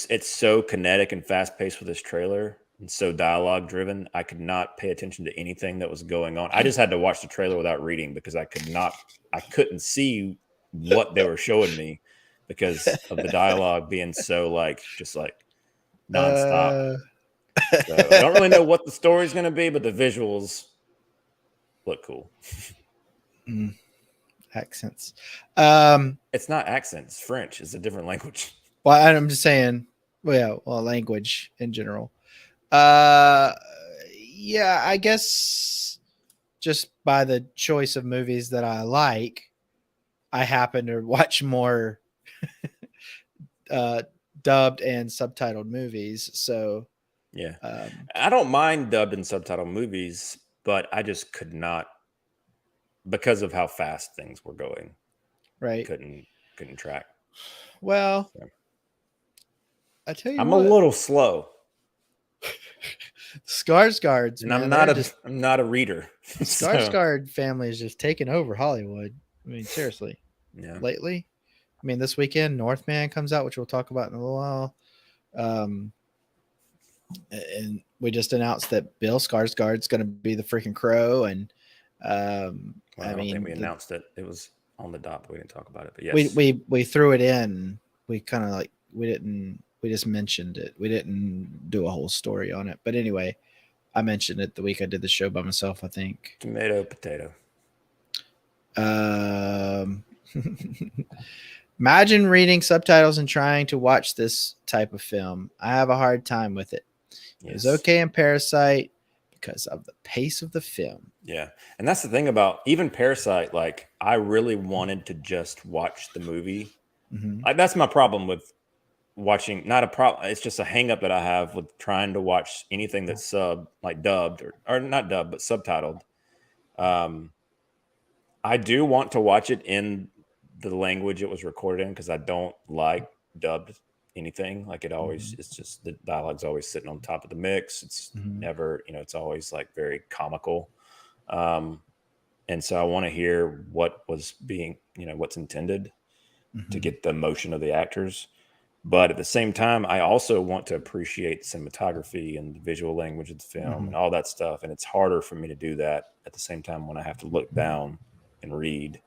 It's so kinetic and fast paced with this trailer and so dialogue driven. I could not pay attention to anything that was going on. I just had to watch the trailer without reading because I couldn't see what they were showing me because of the dialogue being so just nonstop. So I don't really know what the story's going to be, but the visuals look cool. Accents. It's not accents. It's French. It's a different language. Well, I'm just saying, language in general. Yeah, I guess just by the choice of movies that I like, I happen to watch more dubbed and subtitled movies. So yeah, I don't mind dubbed and subtitled movies, but I just could not, because of how fast things were going. Right. Couldn't track. Well, so. I tell you, I'm a little slow. Skarsgårds, and man, I'm not a reader. Skarsgård family is just taking over Hollywood. I mean, seriously. Yeah. Lately, I mean, this weekend Northman comes out, which we'll talk about in a little while. And we just announced that Bill Skarsgård's going to be the freaking Crow, and I don't think we announced it. It was on the dot, but we didn't talk about it. But yes, we threw it in. We kind of we just mentioned it. We didn't do a whole story on it. But anyway, I mentioned it the week I did the show by myself, I think. Tomato, potato. Imagine reading subtitles and trying to watch this type of film. I have a hard time with it. Yes. It was okay in Parasite because of the pace of the film. Yeah. And that's the thing about even Parasite. I really wanted to just watch the movie. That's my problem with watching, not a problem. It's just a hang up that I have with trying to watch anything that's dubbed or not dubbed, but subtitled. I do want to watch it in the language it was recorded in because I don't like dubbed anything. Like it's just the dialogue's always sitting on top of the mix. It's never, it's always like very comical. And so I want to hear what was being, what's intended to get the emotion of the actors. But at the same time, I also want to appreciate the cinematography and the visual language of the film and all that stuff. And it's harder for me to do that at the same time when I have to look down and read.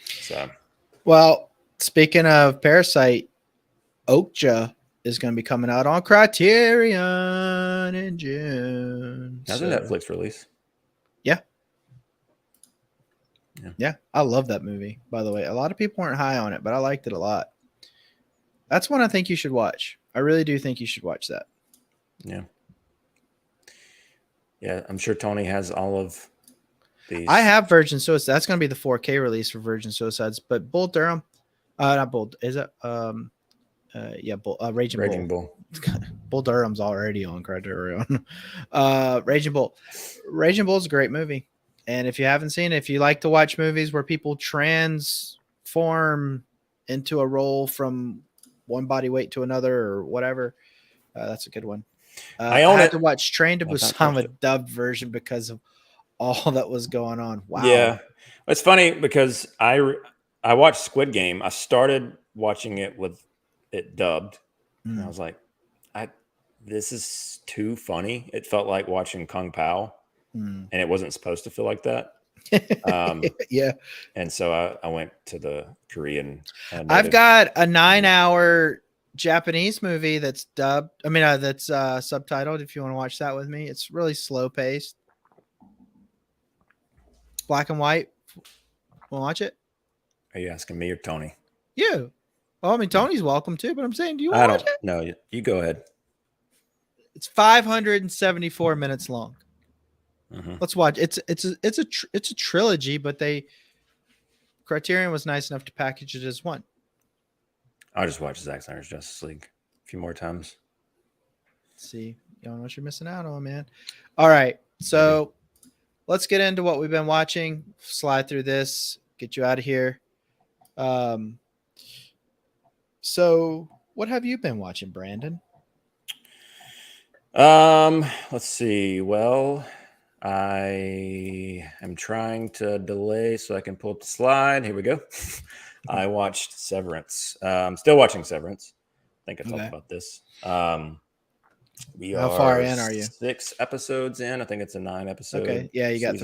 So, well, speaking of Parasite, Okja is going to be coming out on Criterion in June. That's a Netflix release. Yeah, I love that movie, by the way. A lot of people weren't high on it, but I liked it a lot. That's one I think you should watch. I really do think you should watch that. Yeah. Yeah, I'm sure Tony has all of these. I have Virgin Suicide. That's going to be the 4K release for Virgin Suicides, but Bull Durham, not Bull, is it? Bull, Raging Bull. Bull Durham's already on Criterion. Raging Bull. Raging Bull's a great movie. And if you haven't seen it, if you like to watch movies where people transform into a role from one body weight to another or whatever, that's a good one. I had to watch Train to Busan with dubbed version because of all that was going on. Wow. Yeah. It's funny because I watched Squid Game. I started watching it with it dubbed. And I was like, this is too funny. It felt like watching Kung Pao. And it wasn't supposed to feel like that. Yeah. And so I went to the Korean. I've got a 9-hour Japanese movie that's dubbed. I mean, that's subtitled. If you want to watch that with me, it's really slow paced, black and white. Want to watch it? Are you asking me or Tony? You. Well, I mean, Tony's welcome too, but I'm saying, do you want to watch it? No, you go ahead. It's 574 minutes long. Let's watch. It's a trilogy, but Criterion was nice enough to package it as one. I'll just watch Zack Snyder's Justice League a few more times. See, you don't know what you're missing out on, man. All right, so let's get into what we've been watching. Slide through this, get you out of here. So what have you been watching, Brandon? Let's see. Well, I am trying to delay so I can pull up the slide. Here we go. I watched Severance. I'm still watching Severance. I think I talked about this. How far in are you? 6 episodes in. I think it's a 9 episode. Okay. Yeah, you got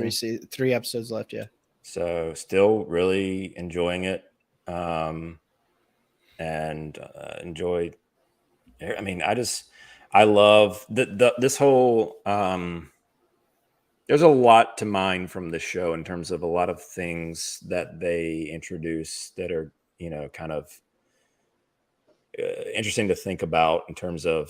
three episodes left. Yeah. So still really enjoying it. And enjoy. I mean, I love this whole. There's a lot to mine from this show in terms of a lot of things that they introduce that are, kind of interesting to think about in terms of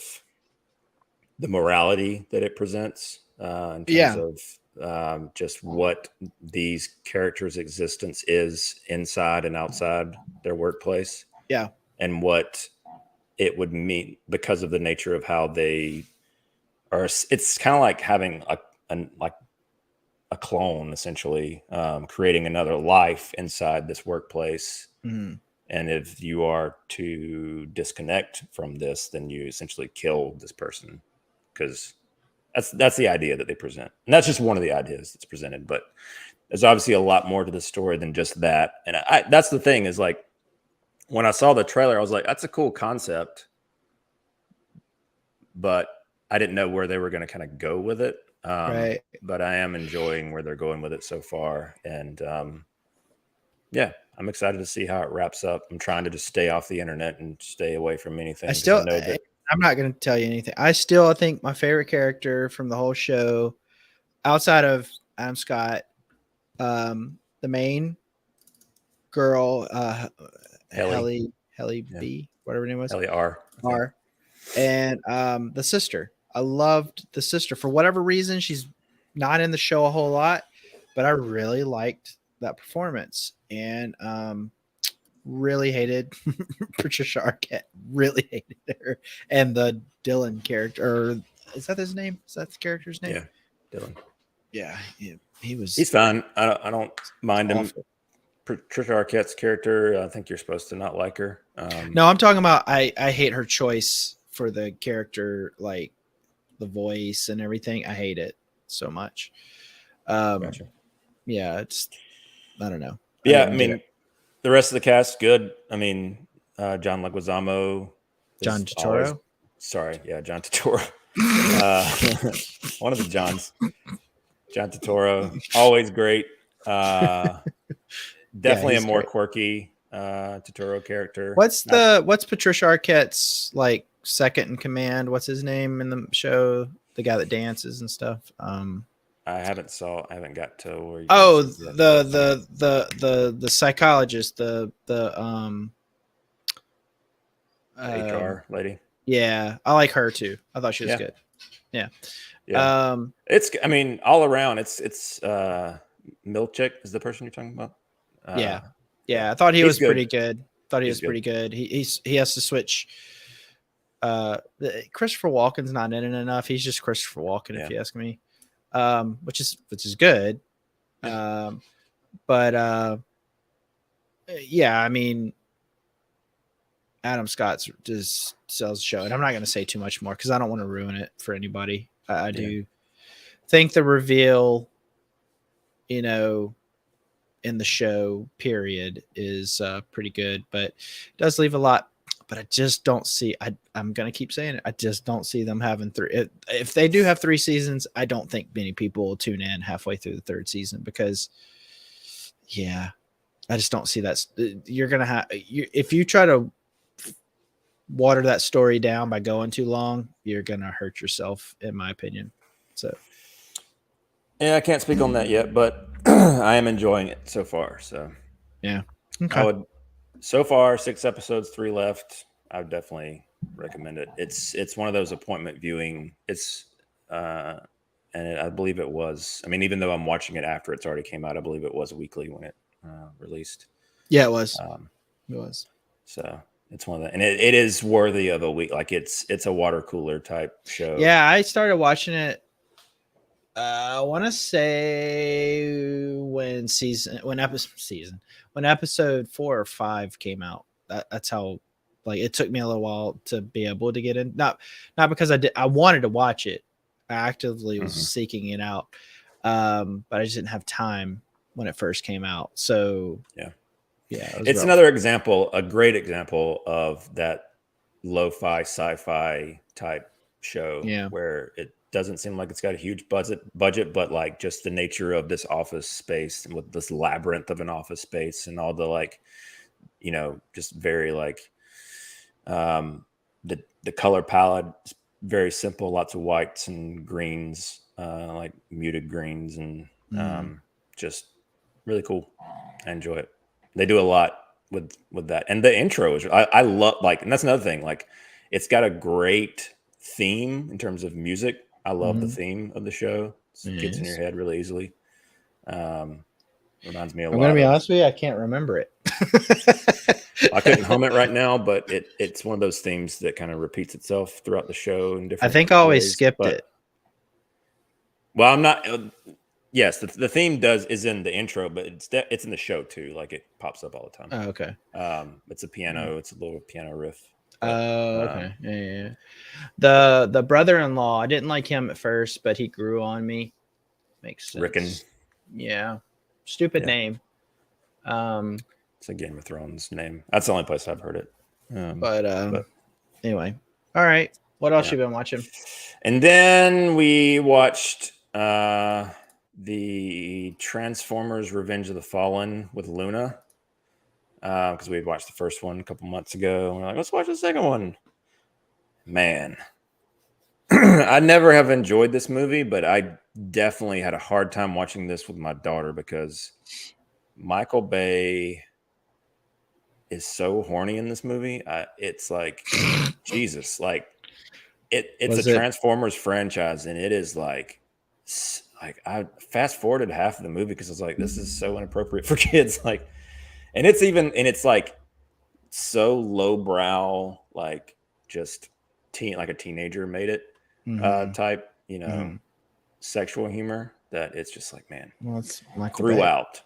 the morality that it presents, in terms of just what these characters' existence is inside and outside their workplace. Yeah. And what it would mean because of the nature of how they are. It's kind of like having a clone, essentially, creating another life inside this workplace. And if you are to disconnect from this, then you essentially kill this person, because that's the idea that they present. And that's just one of the ideas that's presented. But there's obviously a lot more to the story than just that. And that's the thing is, like, when I saw the trailer, I was like, that's a cool concept, but I didn't know where they were going to kind of go with it. Right. But I am enjoying where they're going with it so far. And yeah, I'm excited to see how it wraps up. I'm trying to just stay off the internet and stay away from anything. I'm not going to tell you anything. I think my favorite character from the whole show, outside of Adam Scott, the main girl, Helly B, whatever her name was. Helly R. And the sister. I loved the sister. For whatever reason, she's not in the show a whole lot, but I really liked that performance. And really hated Patricia Arquette. Really hated her, and the Dylan character, or is that his name? Is that the character's name? Yeah, Dylan. Yeah, he was. He's fine. I don't mind him. Awful. Patricia Arquette's character, I think you're supposed to not like her. No, I'm talking about I hate her choice for the character, like the voice and everything. I hate it so much. Gotcha. Yeah, it's I don't know. Yeah, I mean, the rest of the cast good. I mean, John Leguizamo, John Turturro. John Turturro. One of the Johns. John Turturro, always great. Definitely a more quirky Turturro character. What's Patricia Arquette's like second in command? What's his name in the show? The guy that dances and stuff. I haven't got to where. The psychologist, the HR lady. Yeah, I like her too. I thought she was good. Yeah. It's. I mean, all around, it's. Milchick is the person you're talking about. Yeah. I thought he was pretty good. Pretty good. He has to switch. Christopher Walken's not in it enough. He's just Christopher Walken, if you ask me. Which is good. I mean, Adam Scott just sells the show, and I'm not going to say too much more because I don't want to ruin it for anybody. I do think the reveal, in the show period is pretty good, but it does leave a lot. But I just don't see. I'm gonna keep saying it. I just don't see them having three. If they do have 3 seasons, I don't think many people will tune in halfway through the 3rd season because, I just don't see that. You're gonna have if you try to water that story down by going too long, you're gonna hurt yourself, in my opinion. So, I can't speak on that yet, but I am enjoying it so far. So, okay. I would. So far, 6 episodes, 3 left. I would definitely recommend it. It's one of those appointment viewing. I believe it was. I mean, even though I'm watching it after it's already came out, I believe it was weekly when it released. Yeah, it was. It was. So it's one of the, and it is worthy of a week. Like it's a water cooler type show. Yeah, I started watching it. I want to say when episode 4 or 5 came out. That's how, like, it took me a little while to be able to get in. Not because I wanted to watch it. I actively was seeking it out, but I just didn't have time when it first came out. So it's another example, a great example of that lo-fi sci-fi type show where it doesn't seem like it's got a huge budget, but like just the nature of this office space and with this labyrinth of an office space and all the like, just very like the color palette is very simple, lots of whites and greens, like muted greens, and just really cool. I enjoy it. They do a lot with that, and the intro is I love, like, and that's another thing, like it's got a great theme in terms of music. I love the theme of the show. It gets in your head really easily. Reminds me a lot. I'm going to be honest with you, I can't remember it. I couldn't hum it right now, but it's one of those themes that kind of repeats itself throughout the show in different. I think I always skipped it. Well, I'm not. Yes, the theme is in the intro, but it's in the show too. Like it pops up all the time. Oh, okay. It's a piano. It's a little piano riff. Okay. Yeah. The brother-in-law, I didn't like him at first, but he grew on me. Makes sense. Rickon. Yeah. Stupid name. It's a Game of Thrones name. That's the only place I've heard it. But anyway. All right. What else you been watching? And then we watched the Transformers Revenge of the Fallen with Luna. Because we had watched the first one a couple months ago. And we're like, let's watch the second one. Man. I never have enjoyed this movie, but I definitely had a hard time watching this with my daughter because Michael Bay is so horny in this movie. It's like, Jesus, like it's a Transformers franchise, and it is like I fast forwarded half of the movie because I was like, this is so inappropriate for kids. Like, and it's like so lowbrow, like just like a teenager made it type, sexual humor that it's just like, man, well, it's Michael Bay. throughout.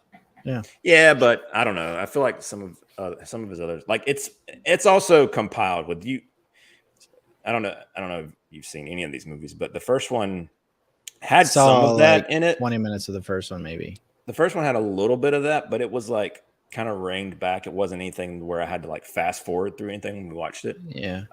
Yeah, but I don't know. I feel like some of his others, like it's also compiled with you. I don't know if you've seen any of these movies, but the first one had some of that in it. 20 minutes of the first one, maybe. The first one had a little bit of that, but it was like kind of reined back. It wasn't anything where I had to like fast forward through anything when we watched it. Yeah.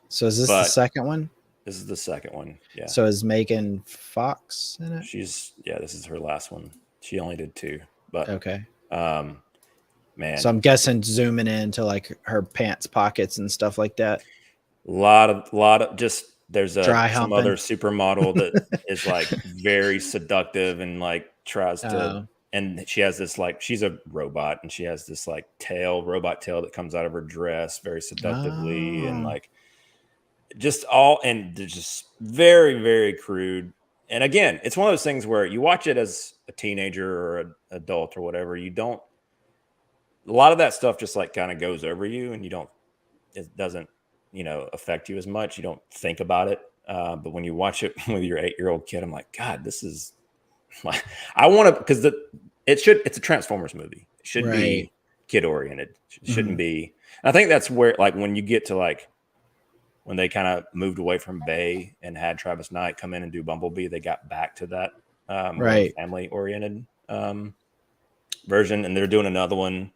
So is this the second one? This is the second one. Yeah. So is Megan Fox in it? This is her last one. She only did 2, but okay. Man. So I'm guessing zooming into like her pants pockets and stuff like that. A lot of just there's some other supermodel that is like very seductive and like tries to, and she has this like, she's a robot and she has this like robot tail that comes out of her dress very seductively and like just very, very crude. And again, it's one of those things where you watch it as a teenager or an adult or whatever, a lot of that stuff just like kind of goes over you and it doesn't, affect you as much. You don't think about it. But when you watch it with your 8-year-old kid, I'm like, God, this is like, I want to, because it's a Transformers movie. It should be kid oriented. It shouldn't be. And I think that's where, like, when you get to like, when they kind of moved away from Bay and had Travis Knight come in and do Bumblebee, they got back to that family oriented version. And they're doing another one.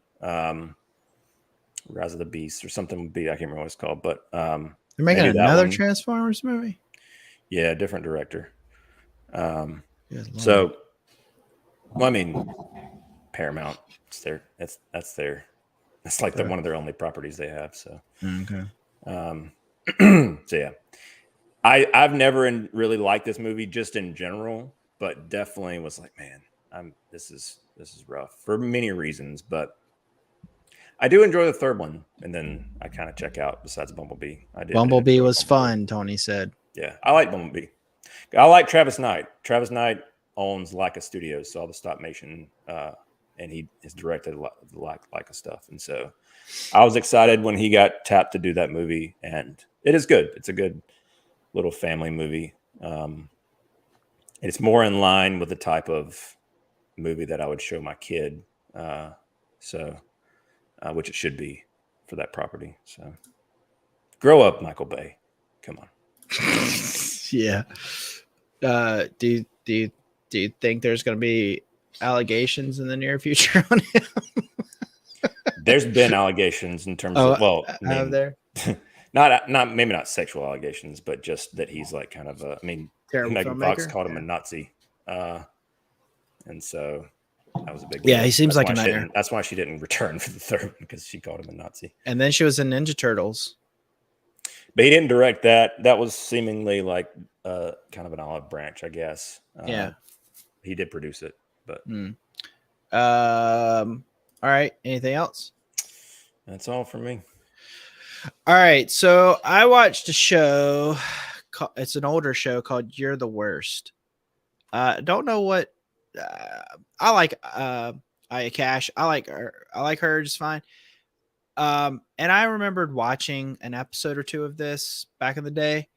Rise of the Beast or something would be, I can't remember what it's called, but they're making another Transformers movie. Yeah, different director. So, well, I mean, Paramount. It's their. That's their. That's like one of their only properties they have. So, okay. So yeah, I've never really liked this movie just in general, but definitely was like, man, this is rough for many reasons, but I do enjoy the third one, and then I kind of check out. Besides Bumblebee, Bumblebee was fun. Tony said, "Yeah, I like Bumblebee. I like Travis Knight. Travis Knight owns Leica Studios, so all the stop motion, and he has directed a lot of Leica stuff. And so, I was excited when he got tapped to do that movie, and it is good. It's a good little family movie. It's more in line with the type of movie that I would show my kid. Which it should be for that property. So grow up, Michael Bay. Come on. Yeah. Do you think there's going to be allegations in the near future on him? There's been allegations in terms of, have there? not maybe not sexual allegations, but just that he's like kind of Megan Fox called him a Nazi. And so that was a big deal. Yeah, he seems like a nightmare. That's why she didn't return for the third one, because she called him a Nazi. And then she was in Ninja Turtles. But he didn't direct that. That was seemingly like kind of an olive branch, I guess. Yeah. He did produce it, but all right. Anything else? That's all for me. All right. So I watched a show. It's an older show called You're the Worst. Don't know what I like. Aya Cash. I like her. I like her just fine. And I remembered watching an episode or two of this back in the day,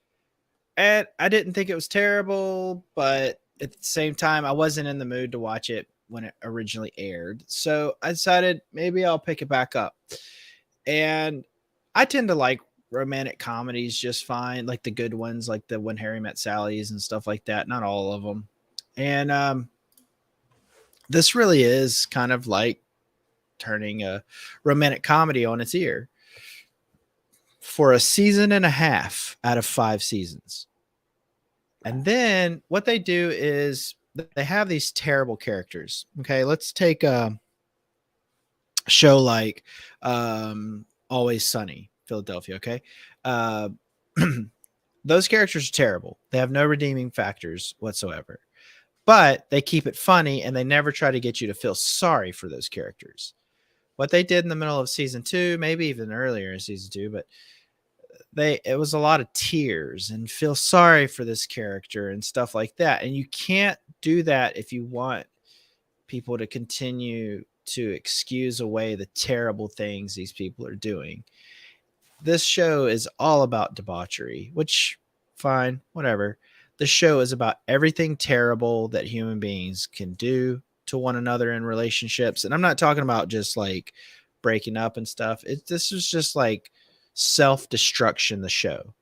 and I didn't think it was terrible, but at the same time, I wasn't in the mood to watch it when it originally aired. So I decided maybe I'll pick it back up. And I tend to like romantic comedies just fine, like the good ones, like the When Harry Met Sally's and stuff like that. Not all of them. And this really is kind of like turning a romantic comedy on its ear for a season and a half out of 5 seasons. And then what they do is they have these terrible characters. Okay, let's take a show like Always Sunny, Philadelphia. Okay, those characters are terrible. They have no redeeming factors whatsoever, but they keep it funny and they never try to get you to feel sorry for those characters. What they did in the middle of season 2, maybe even earlier in season 2, but it was a lot of tears and feel sorry for this character and stuff like that. And you can't do that if you want people to continue to excuse away the terrible things these people are doing. This show is all about debauchery, which fine, whatever. The show is about everything terrible that human beings can do to one another in relationships. And I'm not talking about just like breaking up and stuff. This was just like self-destruction, the show.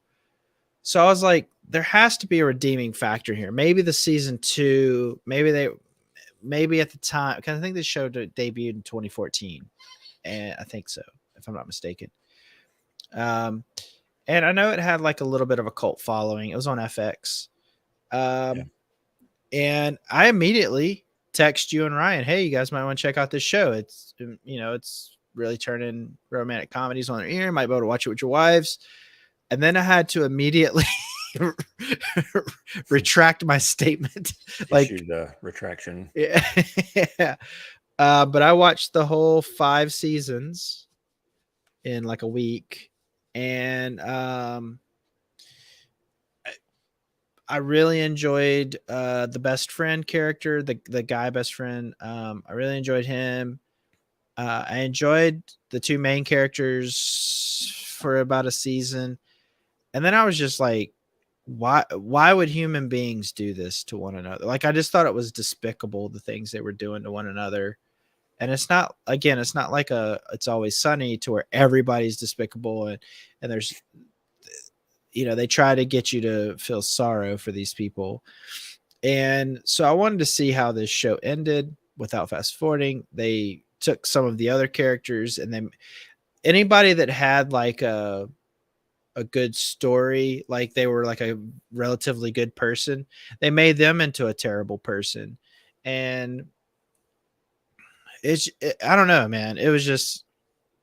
So I was like, there has to be a redeeming factor here. Maybe the season 2, maybe at the time, because I think this show debuted in 2014. And I think so, if I'm not mistaken. And I know it had like a little bit of a cult following. It was on FX. And I immediately text you and Ryan, hey, you guys might want to check out this show. It's, it's really turning romantic comedies on their ear. You might be able to watch it with your wives. And then I had to immediately retract my statement. Issued the retraction. Yeah. Yeah. But I watched the whole 5 seasons in like a week. And I really enjoyed the best friend character, the guy best friend. I really enjoyed him. I enjoyed the 2 main characters for about a season. And then I was just like, why would human beings do this to one another? Like, I just thought it was despicable, the things they were doing to one another. And it's not like It's Always Sunny to where everybody's despicable and there's, they try to get you to feel sorrow for these people. And so I wanted to see how this show ended without fast forwarding. They took some of the other characters and then anybody that had like a good story, like they were like a relatively good person, they made them into a terrible person. And I don't know, man. It was just,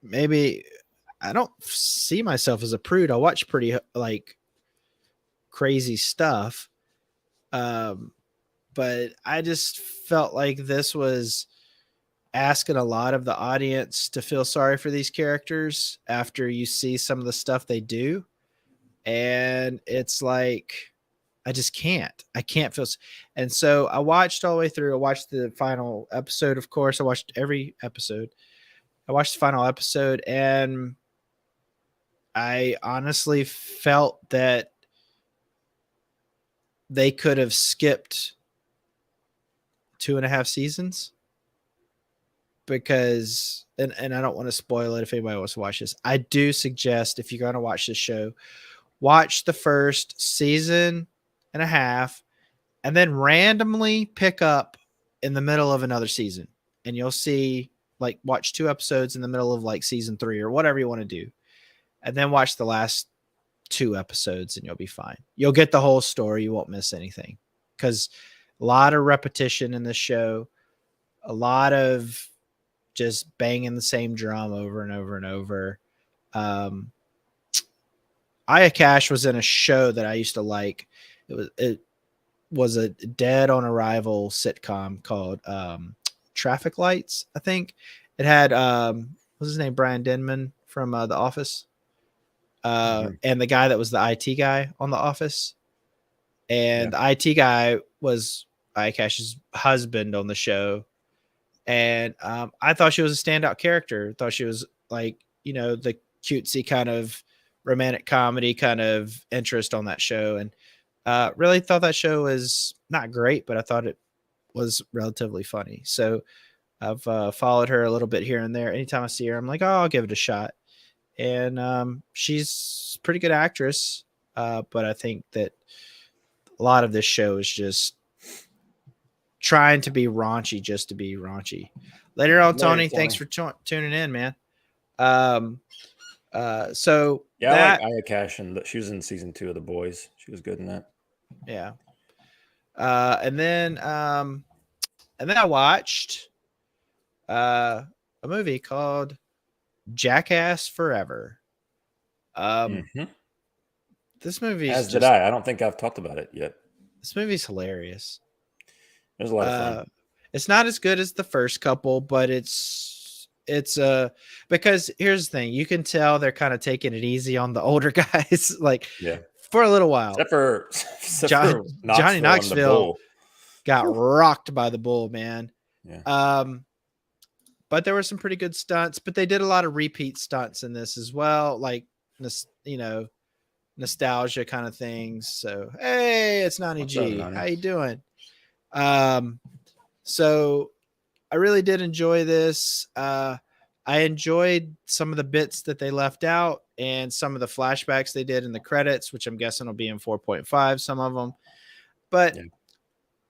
maybe I don't see myself as a prude. I watch pretty like crazy stuff. But I just felt like this was asking a lot of the audience to feel sorry for these characters after you see some of the stuff they do. And it's like, I can't feel. And so I watched all the way through. I watched the final episode. Of course, I watched every episode. I watched the final episode and I honestly felt that they could have skipped 2.5 seasons because, and I don't want to spoil it if anybody wants to watch this. I do suggest, if you're going to watch this show, watch the first season and a half and then randomly pick up in the middle of another season and you'll see, like, watch 2 episodes in the middle of like season 3 or whatever you want to do. And then watch the last 2 episodes and you'll be fine. You'll get the whole story. You won't miss anything because a lot of repetition in this show, a lot of just banging the same drum over and over and over. Aya Cash was in a show that I used to like. It was a dead on arrival sitcom called Traffic Lights, I think. It had what's his name? Brian Denman from The Office. And the guy that was the IT guy on The Office. And the IT guy was Aya Cash's husband on the show. And I thought she was a standout character. Thought she was like, the cutesy kind of romantic comedy kind of interest on that show. And really thought that show was not great, but I thought it was relatively funny. So I've followed her a little bit here and there. Anytime I see her, I'm like, oh, I'll give it a shot. And she's a pretty good actress. But I think that a lot of this show is just trying to be raunchy just to be raunchy. Later on, Tony, thanks for tuning in, man. So yeah, I like Aya Cash, and she was in season 2 of The Boys. She was good in that. Yeah. And then I watched a movie called Jackass Forever. This movie, as did I don't think I've talked about it yet. This movie's hilarious. There's a lot of fun. It's not as good as the first couple, but it's because here's the thing, you can tell they're kind of taking it easy on the older guys, like for a little while. Except for Johnny Knoxville got rocked by the bull, man. Yeah. but there were some pretty good stunts. But they did a lot of repeat stunts in this as well, like nostalgia kind of things. So hey, it's Nani What's up, G. Nani? How you doing? So I really did enjoy this. I enjoyed some of the bits that they left out and some of the flashbacks they did in the credits, which I'm guessing will be in 4.5, some of them. But Yeah.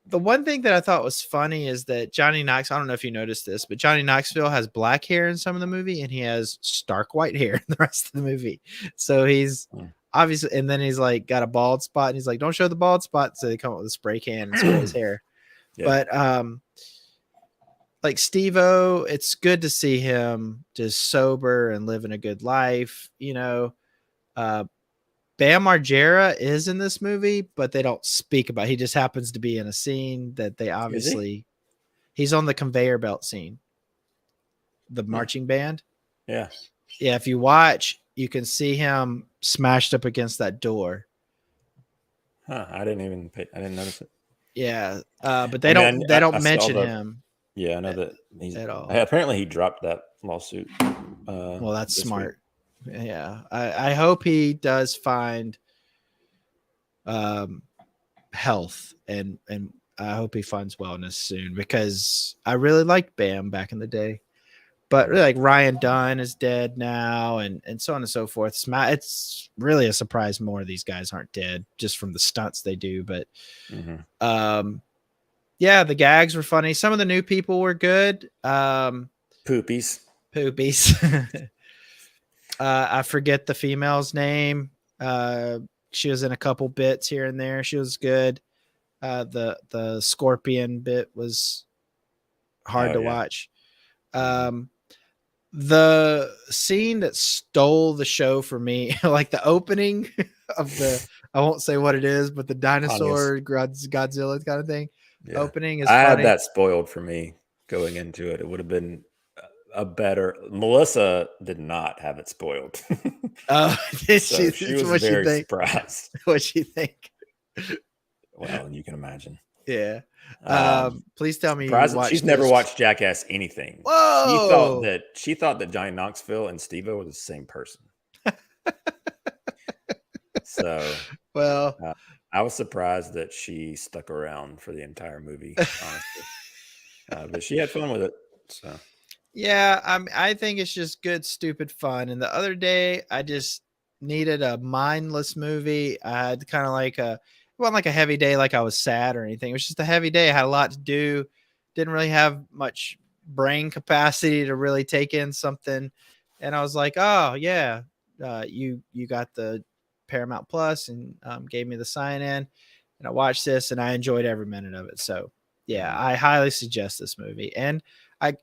the one thing that I thought was funny is that Johnny Knox, I don't know if you noticed this, but Johnny Knoxville has black hair in some of the movie and he has stark white hair in the rest of the movie. So he's obviously, and then he's like got a bald spot and he's like, don't show the bald spot. So they come up with a spray can and spray his hair. Yeah. But like Steve-O, it's good to see him just sober and living a good life. Bam Margera is in this movie, but they don't speak about it. He just happens to be in a scene that they obviously he's on the conveyor belt scene. The marching band. Yeah. Yeah, if you watch, you can see him smashed up against that door. Huh, I didn't notice it. Yeah. But they don't mention him. Yeah, I know that he's at all. Apparently he dropped that lawsuit. Well, that's smart. Week. Yeah, I hope he does find health and I hope he finds wellness soon because I really liked Bam back in the day. But really, like Ryan Dunn is dead now and so on and so forth. It's really a surprise more of these guys aren't dead just from the stunts they do. But yeah, the gags were funny. Some of the new people were good. Poopies. I forget the female's name. She was in a couple bits here and there. She was good. The scorpion bit was hard to watch. The scene that stole the show for me, like the opening of I won't say what it is, but the dinosaur Godzilla kind of thing. Yeah. Opening is I funny. had that spoiled for me going into it. It would have been a better. Melissa did not have it spoiled. Oh, so she was very surprised. What'd she think? Well, you can imagine. Yeah. Please tell me she's never watched Jackass anything. Whoa! She thought that Johnny Knoxville and Steve-O were the same person. So, well, I was surprised that she stuck around for the entire movie, honestly. But she had fun with it. So, yeah, I think it's just good, stupid fun. And the other day, I just needed a mindless movie. I had kind of like it wasn't like a heavy day, like I was sad or anything. It was just a heavy day. I had a lot to do. Didn't really have much brain capacity to really take in something. And I was like, oh yeah, you got the Paramount Plus and gave me the sign in, and I watched this and I enjoyed every minute of it. So yeah, I highly suggest this movie, and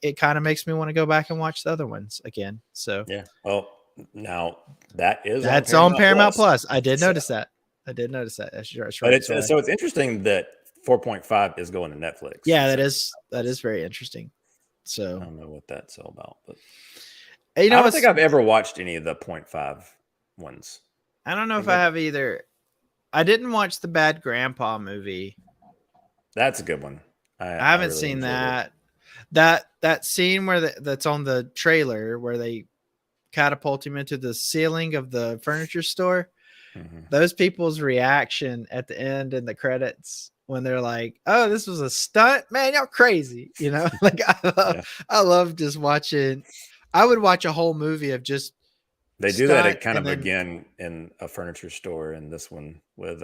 it kind of makes me want to go back and watch the other ones again. So yeah, well, now that's on Paramount Plus. I did notice that. That's right. But so it's interesting that 4.5 is going to Netflix. Yeah, that is very interesting. So I don't know what that's all about, but I don't think I've ever watched any of the 0.5 ones. I don't know if I have either. I didn't watch the Bad Grandpa movie. That's a good one. I haven't really seen that. That scene where that's on the trailer where they catapult him into the ceiling of the furniture store. Mm-hmm. Those people's reaction at the end in the credits when they're like, "Oh, this was a stunt, man! Y'all crazy!" Like I love just watching. I would watch a whole movie of just. They do that kind of again in a furniture store in this one with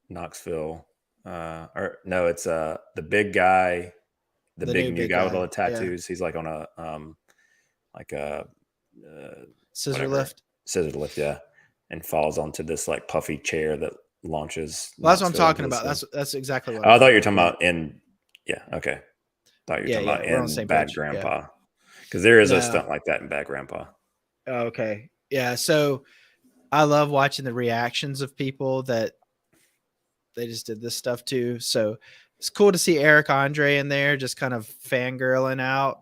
Knoxville. Or no, it's the big guy, the big new guy with all the tattoos. Yeah. He's like on a scissor lift. Scissor lift, yeah. And falls onto this like puffy chair that launches. Well, that's what I'm talking about. That's exactly what I thought you were talking about okay. Thought you were talking about in Bad Grandpa. Because there is a stunt like that in Bad Grandpa. Okay. Yeah, so I love watching the reactions of people that they just did this stuff too. So it's cool to see Eric Andre in there, just kind of fangirling out.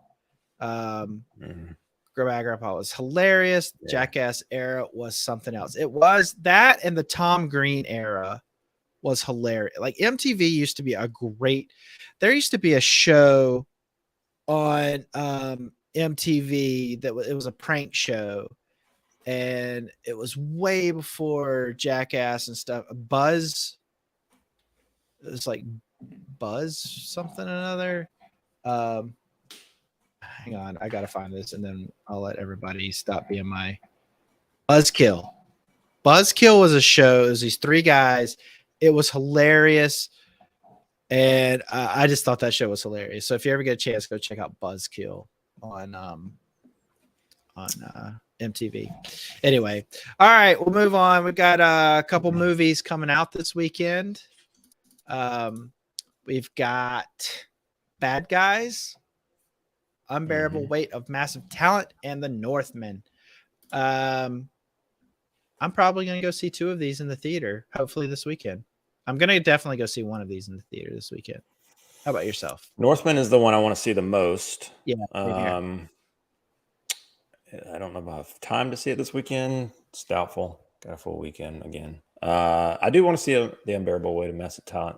Grandpa was hilarious. Yeah. Jackass era was something else. It was that, and the Tom Green era was hilarious. Like MTV used to be there used to be a show on MTV that it was a prank show, and it was way before Jackass and stuff. Buzz, it was like Buzz something or another. Hang on, I gotta find this, and then I'll let everybody stop being my Buzzkill. Buzzkill was a show. It was these three guys. It was hilarious, and I just thought that show was hilarious. So if you ever get a chance, go check out Buzzkill on MTV. Anyway, all right, we'll move on. We've got a couple movies coming out this weekend. We've got Bad Guys, Unbearable Weight of Massive Talent, and The Northman. I'm probably going to go see two of these in the theater, hopefully this weekend. I'm going to definitely go see one of these in the theater this weekend. How about yourself? Northman is the one I want to see the most. Yeah. I don't know if I have time to see it this weekend. It's doubtful. Got a full weekend again. I do want to see The Unbearable Weight of Massive Talent,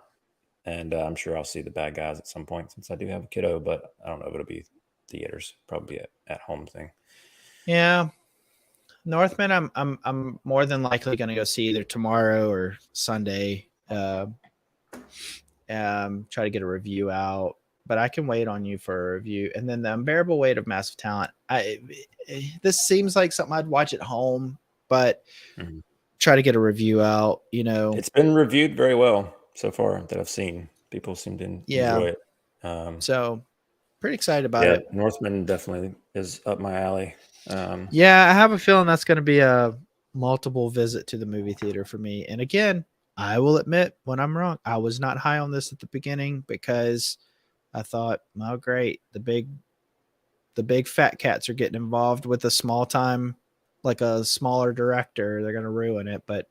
and I'm sure I'll see The Bad Guys at some point since I do have a kiddo, but I don't know if it'll be theaters. Probably at home thing. Yeah. Northman, I'm more than likely going to go see either tomorrow or Sunday. Try to get a review out, but I can wait on you for a review. And then The Unbearable Weight of Massive Talent. This seems like something I'd watch at home, but try to get a review out. You know, it's been reviewed very well so far that I've seen. People seem to enjoy it. So pretty excited about it. Northman definitely is up my alley. Yeah, I have a feeling that's going to be a multiple visit to the movie theater for me. And again, I will admit when I'm wrong. I was not high on this at the beginning because I thought, oh, great, the big fat cats are getting involved with a small time, like a smaller director. They're going to ruin it, but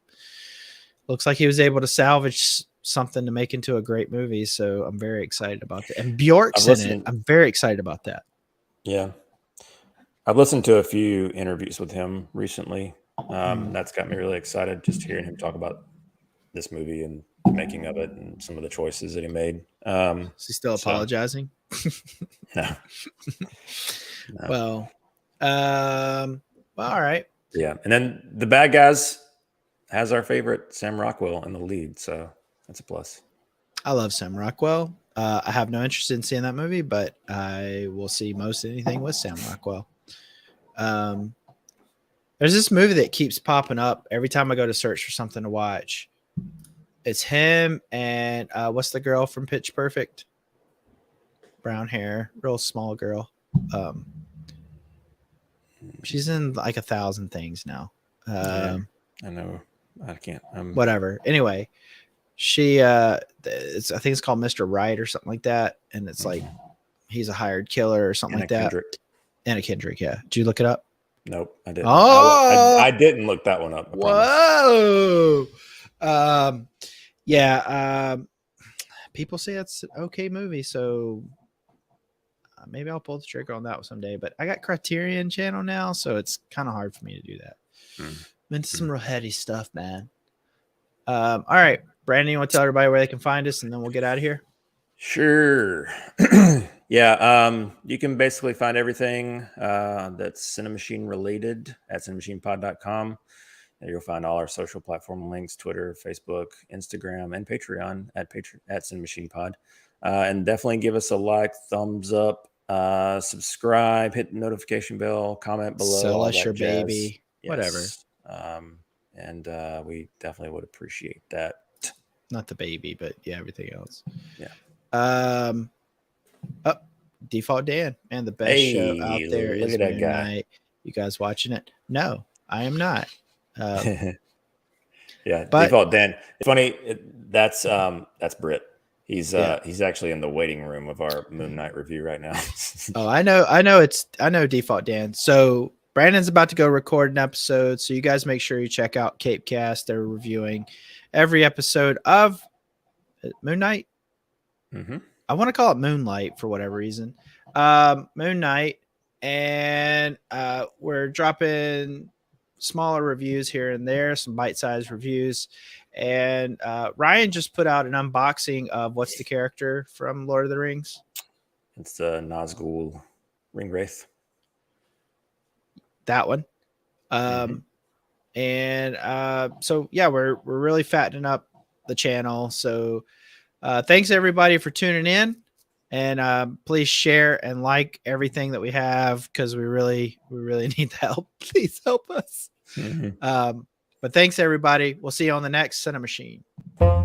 looks like he was able to salvage something to make into a great movie. So I'm very excited about that. And Bjork's in it. I'm very excited about that. Yeah. I've listened to a few interviews with him recently. That's got me really excited just hearing him talk about this movie and the making of it and some of the choices that he made. Is he still apologizing? No. Well, all right. Yeah. And then The Bad Guys has our favorite Sam Rockwell in the lead. So that's a plus. I love Sam Rockwell. I have no interest in seeing that movie, but I will see most anything with Sam Rockwell. There's this movie that keeps popping up every time I go to search for something to watch. It's him and what's the girl from Pitch Perfect? Brown hair, real small girl. She's in like 1,000 things now. I know. I can't. Whatever. Anyway, she I think it's called Mr. Right or something like that, and it's like he's a hired killer or something like that. Anna Kendrick, yeah. Did you look it up? Nope, I didn't. Oh, I didn't look that one up. Whoa. People say it's an okay movie, so maybe I'll pull the trigger on that one someday. But I got Criterion Channel now, so it's kind of hard for me to do that. I'm into some real heady stuff, man. All right, Brandon, you want to tell everybody where they can find us, and then we'll get out of here? Sure. Yeah. You can basically find everything that's CiNEMACHiNE related at CiNEMACHiNEPod.com. And you'll find all our social platform links, Twitter, Facebook, Instagram, and Patreon at CiNEMACHiNEPod. And definitely give us a like, thumbs up, subscribe, hit the notification bell, comment below. Sell us your baby. Yes. Whatever. And we definitely would appreciate that. Not the baby, but yeah, everything else. Yeah. Default Dan, and the best show out there is Moon Knight. You guys watching it? No, I am not. Yeah, but, Default Dan. It's funny. That's Britt. He's actually in the waiting room of our Moon Knight review right now. Oh, I know Default Dan. So Brandon's about to go record an episode, so you guys make sure you check out Cape Cast. They're reviewing every episode of Moon Knight. I want to call it Moonlight for whatever reason. Moon Knight, and we're dropping smaller reviews here and there, some bite-sized reviews. And Ryan just put out an unboxing of what's the character from Lord of the Rings? It's Nazgul Ringwraith. that one. And so yeah, we're really fattening up the channel. So thanks everybody for tuning in, and please share and like everything that we have, because we really need the help. Please help us. But thanks everybody. We'll see you on the next CiNEMACHiNE.